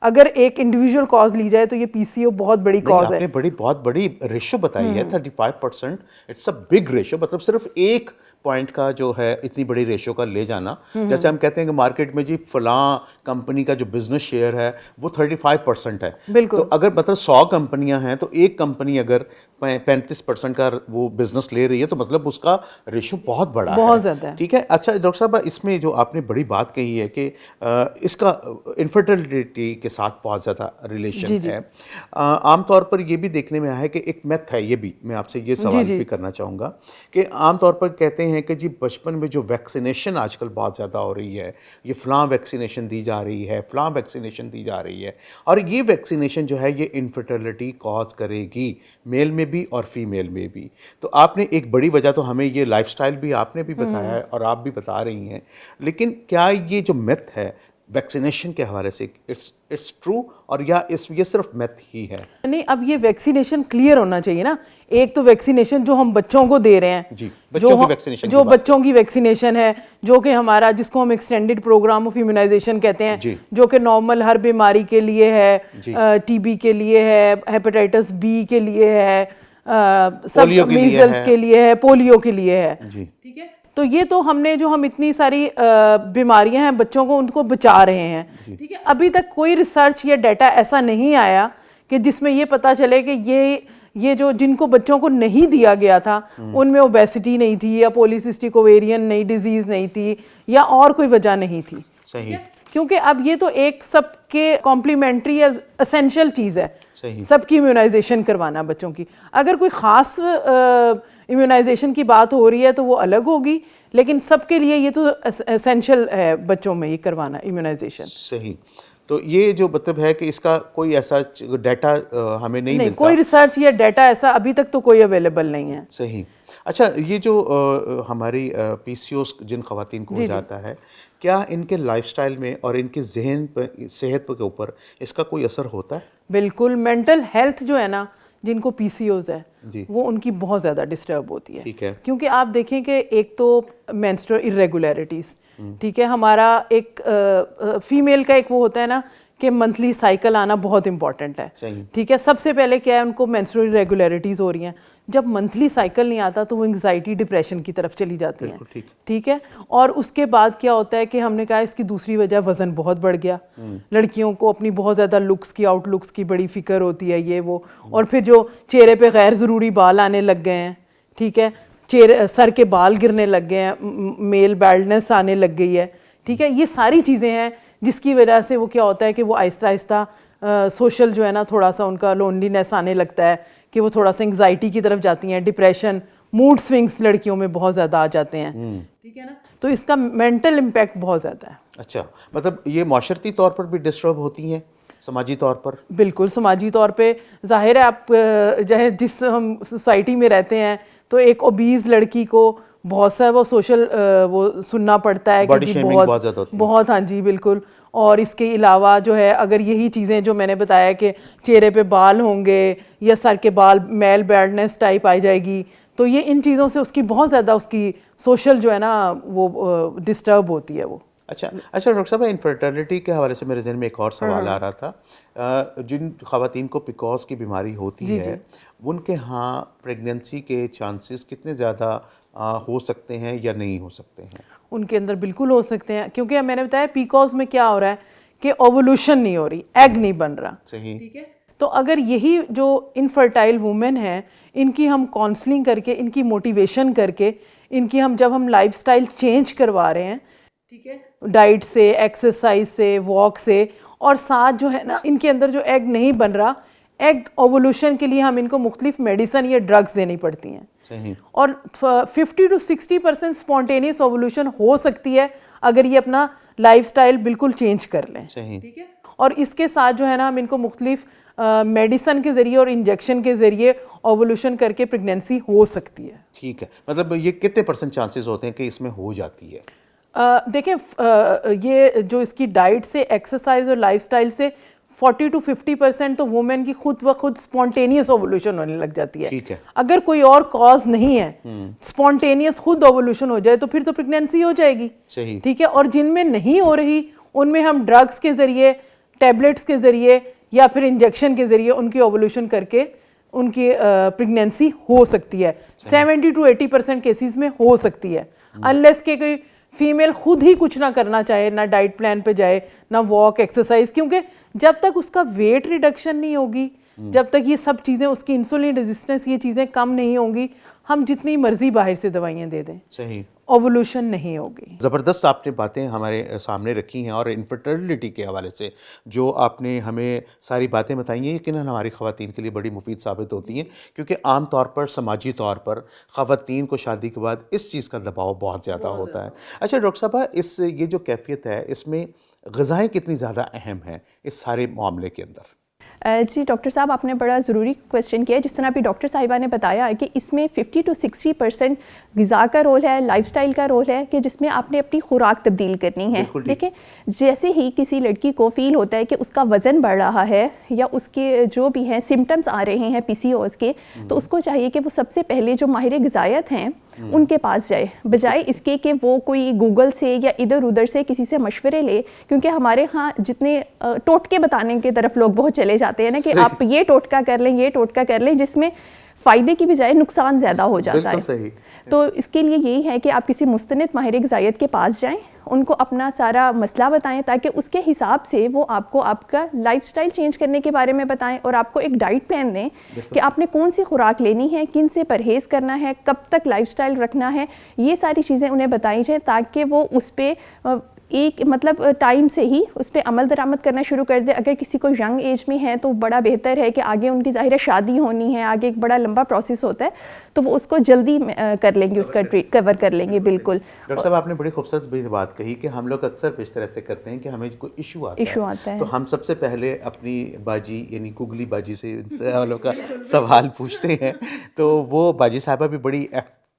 اگر ایک انڈیویجول کاز لی جائے تو یہ پی سی او بہت بڑی کاز ہے. آپ نے بہت بڑی ریشو بتائی ہے 35%. اٹس اے بگ ریشو, مطلب صرف ایک پوائنٹ کا جو ہے اتنی بڑی ریشو کا لے جانا. جیسے ہم کہتے ہیں کہ مارکیٹ میں جی فلاں کمپنی کا جو بزنس شیئر ہے وہ 35% ہے. بالکل, تو اگر مطلب 100 کمپنیاں ہیں تو ایک کمپنی اگر 35% کا وہ بزنس لے رہی ہے تو مطلب اس کا ریشو بہت بڑا ہے, بہت زیادہ ہے. ٹھیک ہے. اچھا ڈاکٹر صاحب, اس میں جو آپ نے بڑی بات کہی ہے کہ اس کا انفرٹیلٹی کے ساتھ بہت زیادہ ریلیشن ہے. عام طور پر یہ بھی دیکھنے میں آیا ہے کہ ایک میتھ ہے, یہ بھی میں آپ سے یہ سوال بھی کرنا چاہوں گا کہ عام طور پر کہتے ہیں کہ جی بچپن میں جو ویکسینیشن آج کل بہت زیادہ ہو رہی ہے, یہ فلاں ویکسینیشن دی جا رہی ہے, فلاں ویکسینیشن دی جا رہی ہے, اور یہ ویکسینیشن جو ہے یہ انفرٹیلٹی کاز کرے گی میل میں بھی اور فیمیل میں بھی. تو آپ نے ایک بڑی وجہ تو ہمیں یہ لائف سٹائل بھی آپ نے بھی بتایا ہے اور آپ بھی بتا رہی ہیں, لیکن کیا یہ جو میتھ ہے ویکسینیشن کے حوالے سے اٹس ٹرو, اور یا یہ صرف میتھ ہی ہے؟ نہیں, اب یہ ویکسینیشن کلیئر ہونا چاہیے نا. ایک تو ویکسینیشن جو ہم بچوں کو دے رہے ہیں, جی, جو بچوں کی ویکسینیشن ہے, جو کہ ہمارا جس کو ہم ایکسٹینڈڈ پروگرام آف امیونائزیشن کہتے ہیں, جو کہ نارمل ہر بیماری کے لیے ہے, ٹی بی کے لیے ہے, ہیپیٹائٹس بی کے لیے ہے, سب میزلس کے لیے ہے, پولیو کے لیے ہے. ٹھیک ہے, تو یہ تو ہم نے جو ہم اتنی ساری بیماریاں ہیں بچوں کو ان کو بچا رہے ہیں. ٹھیک ہے, ابھی تک کوئی ریسرچ یا ڈیٹا ایسا نہیں آیا کہ جس میں یہ پتا چلے کہ یہ جو جن کو بچوں کو نہیں دیا گیا تھا ان میں اوبیسٹی نہیں تھی, یا پولیسسٹک اوویرین نئی ڈیزیز نہیں تھی, یا اور کوئی وجہ نہیں تھی. صحیح, کیونکہ اب یہ تو ایک سب کے کمپلیمنٹری اسینشیل چیز ہے, سب کی امیونائزیشن کروانا بچوں کی. اگر کوئی خاص امیونائزیشن کی بات ہو رہی ہے تو وہ الگ ہوگی, لیکن سب کے لیے یہ تو اسینشیل ہے بچوں میں یہ کروانا امیونائزیشن. صحیح. تو یہ جو مطلب ہے کہ اس کا کوئی ایسا ڈیٹا ہمیں نہیں ملتا, کوئی ریسرچ یا ڈیٹا ایسا ابھی تک تو کوئی اویلیبل نہیں ہے. صحیح. اچھا, یہ جو ہماری پی سی اوز جن خواتین کو ہو جاتا ہے, کیا ان کے لائف سٹائل میں اور ان کے ذہن پہ, صحت کے اوپر اس کا کوئی اثر ہوتا ہے؟ بالکل. مینٹل ہیلتھ جو ہے نا جن کو پی سی اوز ہے وہ ان کی بہت زیادہ ڈسٹرب ہوتی ہے. ٹھیک ہے, کیونکہ آپ دیکھیں کہ ایک تو مینسٹرل irregularities, ٹھیک ہے, ہمارا ایک فیمیل کا ایک وہ ہوتا ہے نا کہ منتھلی سائیکل آنا بہت امپورٹنٹ ہے. ٹھیک ہے, سب سے پہلے کیا ہے ان کو مینسٹرل irregularities ہو رہی ہیں. جب منتھلی سائیکل نہیں آتا تو وہ انگزائٹی ڈپریشن کی طرف چلی جاتی ہیں. ٹھیک ہے, اور اس کے بعد کیا ہوتا ہے کہ ہم نے کہا اس کی دوسری وجہ وزن بہت بڑھ گیا. لڑکیوں کو اپنی بہت زیادہ لکس کی, آؤٹ لکس کی بڑی فکر ہوتی ہے یہ وہ, اور پھر جو چہرے پہ غیر ضروری بال آنے لگ گئے ہیں. ٹھیک ہے, سر کے بال گرنے لگ گئے ہیں, میل بیلڈنس آنے لگ گئی ہے. ٹھیک ہے, یہ ساری چیزیں ہیں جس کی وجہ سے وہ کیا ہوتا ہے کہ وہ آہستہ آہستہ سوشل جو ہے نا تھوڑا سا ان کا لونلینس آنے لگتا ہے, کہ وہ تھوڑا سا انگزائٹی کی طرف جاتی ہیں, ڈپریشن, موڈ سوئنگس لڑکیوں میں بہت زیادہ آ جاتے ہیں. ٹھیک ہے نا, تو اس کا مینٹل امپیکٹ بہت زیادہ ہے. اچھا, مطلب یہ معاشرتی طور پر بھی ڈسٹرب ہوتی ہیں, سماجی طور پر؟ بالکل, سماجی طور پہ ظاہر ہے آپ جس ہم سوسائٹی میں رہتے ہیں تو ایک اوبیز لڑکی کو بہت سا وہ سوشل وہ سننا پڑتا ہے کہ بہت, ہاں جی بالکل. اور اس کے علاوہ جو ہے اگر یہی چیزیں جو میں نے بتایا کہ چہرے پہ بال ہوں گے یا سر کے بال میل بیلڈنس ٹائپ آ جائے گی, تو یہ ان چیزوں سے اس کی بہت زیادہ اس کی سوشل جو ہے نا وہ ڈسٹرب ہوتی ہے وہ. اچھا ڈاکٹر صاحب, انفرٹیلٹی کے حوالے سے میرے ذہن میں ایک اور سوال آ رہا تھا. جن خواتین کو پیکوز کی بیماری ہوتی ہے ان کے ہاں پریگننسی کے چانسز کتنے زیادہ ہو سکتے ہیں یا نہیں ہو سکتے ہیں؟ ان کے اندر بالکل ہو سکتے ہیں, کیونکہ میں نے بتایا پیکوز میں کیا ہو رہا ہے کہ اوولوشن نہیں ہو رہی, ایگ نہیں بن رہا. صحیح. ٹھیک ہے, تو اگر یہی جو انفرٹائل وومن ہیں ان کی ہم کاؤنسلنگ کر کے, ان کی موٹیویشن کر کے, ان کی جب ہم لائف سٹائل چینج کروا رہے ہیں, ٹھیک ہے, ڈائٹ سے, ایکسرسائز سے, واک سے, اور ساتھ جو ہے نا ان کے اندر جو ایگ نہیں بن رہا, ایگ اوولوشن کے لیے ہم ان کو مختلف میڈیسن یا ڈرگس دینی پڑتی ہیں. صحیح. اور 50 to 60% اسپونٹینیس اوولوشن ہو سکتی ہے اگر یہ اپنا لائف سٹائل بالکل چینج کر لیں. صحیح. ٹھیک ہے. اور اس کے ساتھ جو ہے نا ہم ان کو مختلف میڈیسن کے ذریعے اور انجیکشن کے ذریعے اوولوشن کر کے پریگنینسی ہو سکتی ہے. ٹھیک ہے. مطلب یہ کتنے % چانسز ہوتے ہیں کہ اس میں ہو جاتی ہے؟ دیکھیں یہ جو اس کی ڈائٹ سے، ایکسرسائز اور لائف سٹائل سے 40 to 50% تو وومن کی خود بخود اسپونٹینیس اوولوشن ہونے لگ جاتی ہے. ٹھیک ہے. اگر کوئی اور کاز نہیں ہے، اسپونٹینیس خود اوولوشن ہو جائے تو پھر تو پریگنینسی ہو جائے گی. صحیح. ٹھیک ہے. اور جن میں نہیں ہو رہی ان میں ہم ڈرگس کے ذریعے، ٹیبلٹس کے ذریعے یا پھر انجیکشن کے ذریعے ان کی اوولوشن کر کے ان کی پریگنینسی ہو سکتی ہے. 70 to 80% کیسز میں ہو سکتی ہے، انلیس کہ کوئی فیمیل خود ہی کچھ نہ کرنا چاہے، نہ ڈائٹ پلان پہ جائے، نہ واک ایکسرسائز. کیونکہ جب تک اس کا ویٹ ریڈکشن نہیں ہوگی، جب تک یہ سب چیزیں، اس کی انسولین ریزسٹنس، یہ چیزیں کم نہیں ہوں گی، ہم جتنی مرضی باہر سے دوائیاں دے دیں، صحیح، اوولوشن نہیں ہوگی. زبردست آپ نے باتیں ہمارے سامنے رکھی ہیں، اور انفرٹیلٹی کے حوالے سے جو آپ نے ہمیں ساری باتیں بتائی ہیں یقیناً ہماری خواتین کے لیے بڑی مفید ثابت ہوتی ہیں، کیونکہ عام طور پر سماجی طور پر خواتین کو شادی کے بعد اس چیز کا دباؤ بہت زیادہ ہوتا ہے. اچھا ڈاکٹر صاحبہ، یہ جو کیفیت ہے اس میں غذائیں کتنی زیادہ اہم ہیں اس سارے معاملے کے اندر؟ جی ڈاکٹر صاحب، آپ نے بڑا ضروری کویسچن کیا ہے. جس طرح ابھی ڈاکٹر صاحبہ نے بتایا کہ اس میں 50 to 60% غذا کا رول ہے، لائف سٹائل کا رول ہے، کہ جس میں آپ نے اپنی خوراک تبدیل کرنی ہے. دیکھیں، جیسے ہی کسی لڑکی کو فیل ہوتا ہے کہ اس کا وزن بڑھ رہا ہے یا اس کے جو بھی ہیں سمٹمز آ رہے ہیں PCOS کے، تو اس کو چاہیے کہ وہ سب سے پہلے جو ماہر غذائیت ہیں ان کے پاس جائے، بجائے اس کے کہ وہ کوئی گوگل سے یا ادھر ادھر سے کسی سے مشورے لے. کیونکہ ہمارے ہاں جتنے ٹوٹکے بتانے کی طرف لوگ بہت چلے جاتے ہیں نا، کہ آپ یہ ٹوٹکا کر لیں، یہ ٹوٹکا کر لیں، جس میں فائدے کی بجائے نقصان زیادہ ہو جاتا ہے. تو اس کے لیے یہی ہے کہ آپ کسی مستند ماہر غذائیت کے پاس جائیں، ان کو اپنا سارا مسئلہ بتائیں، تاکہ اس کے حساب سے وہ آپ کو آپ کا لائف سٹائل چینج کرنے کے بارے میں بتائیں، اور آپ کو ایک ڈائٹ پلان دیں کہ آپ نے کون سی خوراک لینی ہے، کن سے پرہیز کرنا ہے، کب تک لائف سٹائل رکھنا ہے. یہ ساری چیزیں انہیں بتائی جائیں تاکہ وہ اس پہ ایک مطلب ٹائم سے ہی اس پہ عمل درآمد کرنا شروع کر دے. اگر کسی کو ینگ ایج میں ہے تو بڑا بہتر ہے کہ آگے ان کی ظاہر شادی ہونی ہے، آگے ایک بڑا لمبا پروسیس ہوتا ہے، تو وہ اس کو جلدی کر لیں گے، اس کا کور کر لیں گے. بالکل ڈاکٹر صاحب، آپ نے بڑی خوبصورت بات کہی کہ ہم لوگ اکثر اس طرح سے کرتے ہیں کہ ہمیں کوئی ایشو آتا ہے تو ہم سب سے پہلے اپنی باجی یعنی گگلی باجی سے والوں کا سوال پوچھتے ہیں، تو وہ باجی صاحبہ بھی بڑی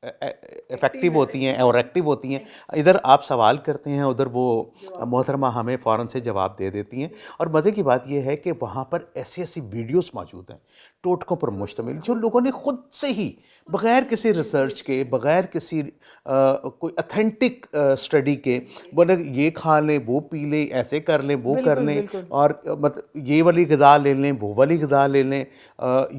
افیکٹو ہوتی ہیں اور ایکٹیو ہوتی ہیں. ادھر آپ سوال کرتے ہیں، ادھر وہ محترمہ ہمیں فوراً سے جواب دے دیتی ہیں. اور مزے کی بات یہ ہے کہ وہاں پر ایسی ویڈیوز موجود ہیں ٹوٹکوں پر مشتمل، جو لوگوں نے خود سے ہی بغیر کسی ریسرچ کے، بغیر کسی کوئی اتھینٹک اسٹڈی کے، بولے یہ کھا لیں، وہ پی لیں، ایسے کر لیں، وہ کر لیں، اور مطلب یہ والی غذا لے لیں، وہ والی غذا لے لیں،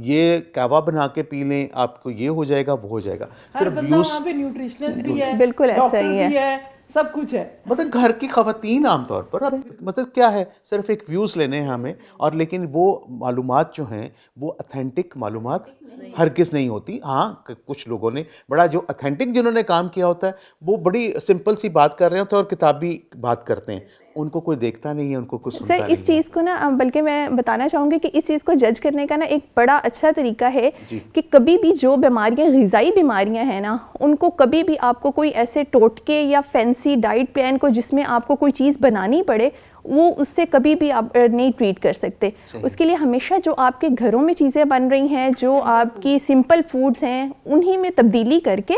یہ قہوہ بنا کے پی لیں، آپ کو یہ ہو جائے گا، وہ ہو جائے گا. صرف ویوز، نیوٹریشنسٹ بھی ہے، بالکل ایسا ہی ہے، سب کچھ ہے. مطلب گھر کی خواتین عام طور پر مطلب کیا ہے، صرف ایک ویوز لینے ہیں ہمیں، اور لیکن وہ معلومات جو ہیں وہ اتھینٹک معلومات ہرگز نہیں ہوتی. ہاں کچھ لوگوں نے بڑا جو اتھینٹک جنہوں نے کام کیا ہوتا ہے وہ بڑی سمپل سی بات کر رہے ہوتے ہیں اور کتابی بات کرتے ہیں، ان کو کوئی دیکھتا نہیں ہے، ان کو کچھ سنتا نہیں ہے. اس چیز کو نا، بلکہ میں بتانا چاہوں گی کہ اس چیز کو جج کرنے کا نا ایک بڑا اچھا طریقہ ہے کہ کبھی بھی جو بیماریاں، غذائی بیماریاں ہیں نا، ان کو کبھی بھی آپ کو کوئی ایسے ٹوٹکے یا فینسی ڈائٹ پلان کو جس میں آپ کو کوئی چیز بنانی پڑے، وہ اس سے کبھی بھی آپ نہیں ٹریٹ کر سکتے. اس کے لیے ہمیشہ جو آپ کے گھروں میں چیزیں بن رہی ہیں، جو آپ کی سمپل فوڈز ہیں، انہی میں تبدیلی کر کے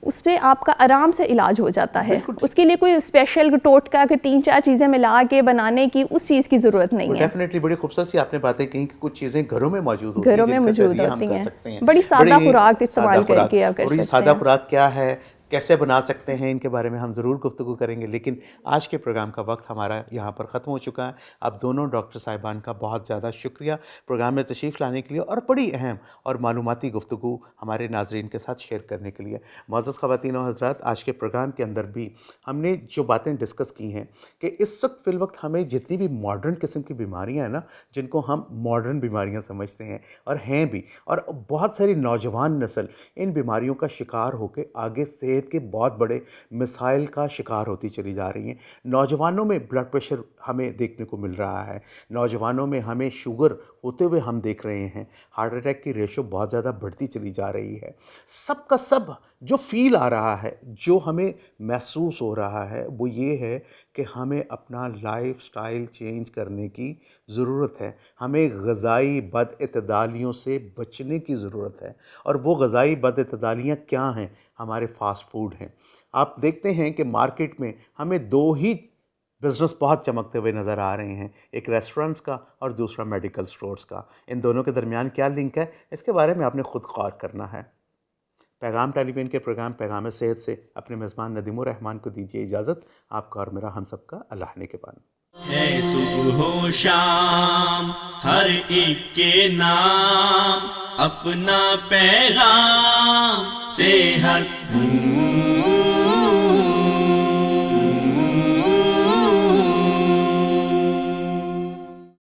اس پہ آپ کا آرام سے علاج ہو جاتا ہے. اس کے لیے کوئی اسپیشل ٹوٹکا کہ 3-4 چیزیں ملا کے بنانے کی اس چیز کی ضرورت نہیں ہے. ڈیفینیٹلی بڑی خوبصورت سی آپ نے باتیں کہیں کہ کچھ چیزیں گھروں میں موجود ہوتی ہیں، گھروں میں موجود ہوتی ہیں، بڑی سادہ خوراک استعمال کر کے آپ کر سکتے ہیں. سادہ خوراک کیا ہے، کیسے بنا سکتے ہیں، ان کے بارے میں ہم ضرور گفتگو کریں گے. لیکن آج کے پروگرام کا وقت ہمارا یہاں پر ختم ہو چکا ہے. آپ دونوں ڈاکٹر صاحبان کا بہت زیادہ شکریہ پروگرام میں تشریف لانے کے لیے اور بڑی اہم اور معلوماتی گفتگو ہمارے ناظرین کے ساتھ شیئر کرنے کے لیے. معزز خواتین و حضرات، آج کے پروگرام کے اندر بھی ہم نے جو باتیں ڈسکس کی ہیں کہ اس وقت فی الوقت ہمیں جتنی بھی ماڈرن قسم کی بیماریاں ہیں نا، جن کو ہم ماڈرن بیماریاں سمجھتے ہیں اور ہیں بھی، اور بہت ساری نوجوان نسل ان بیماریوں کا شکار ہو کے آگے صحت صحت کے بہت بڑے مسائل کا شکار ہوتی چلی جا رہی ہیں. نوجوانوں میں بلڈ پریشر ہمیں دیکھنے کو مل رہا ہے, نوجوانوں میں ہمیں شوگر ہوتے ہوئے ہم دیکھ رہے ہیں, ہارٹ اٹیک کی ریشو بہت زیادہ بڑھتی چلی جا رہی ہے. سب کا سب جو فیل آ رہا ہے, جو ہمیں محسوس ہو رہا ہے, وہ یہ ہے کہ ہمیں اپنا لائف سٹائل چینج کرنے کی ضرورت ہے. ہمیں غذائی بد اعتدالیوں سے بچنے کی ضرورت ہے. اور وہ غذائی بد اعتدالیاں کیا ہیں؟ ہمارے فاسٹ فوڈ ہیں. آپ دیکھتے ہیں کہ مارکیٹ میں ہمیں دو ہی بزنس بہت چمکتے ہوئے نظر آ رہے ہیں, ایک ریسٹورنٹس کا اور دوسرا میڈیکل سٹورز کا. ان دونوں کے درمیان کیا لنک ہے, اس کے بارے میں آپ نے خود غور کرنا ہے. پیغام ٹیلی ویژن کے پروگرام پیغام صحت سے اپنے میزبان ندیم الرحمان کو دیجیے اجازت. آپ کا اور میرا ہم سب کا اللہ نے کے بان. ہے صبح و شام ہر ایک کے نام اپنا پیغام صحت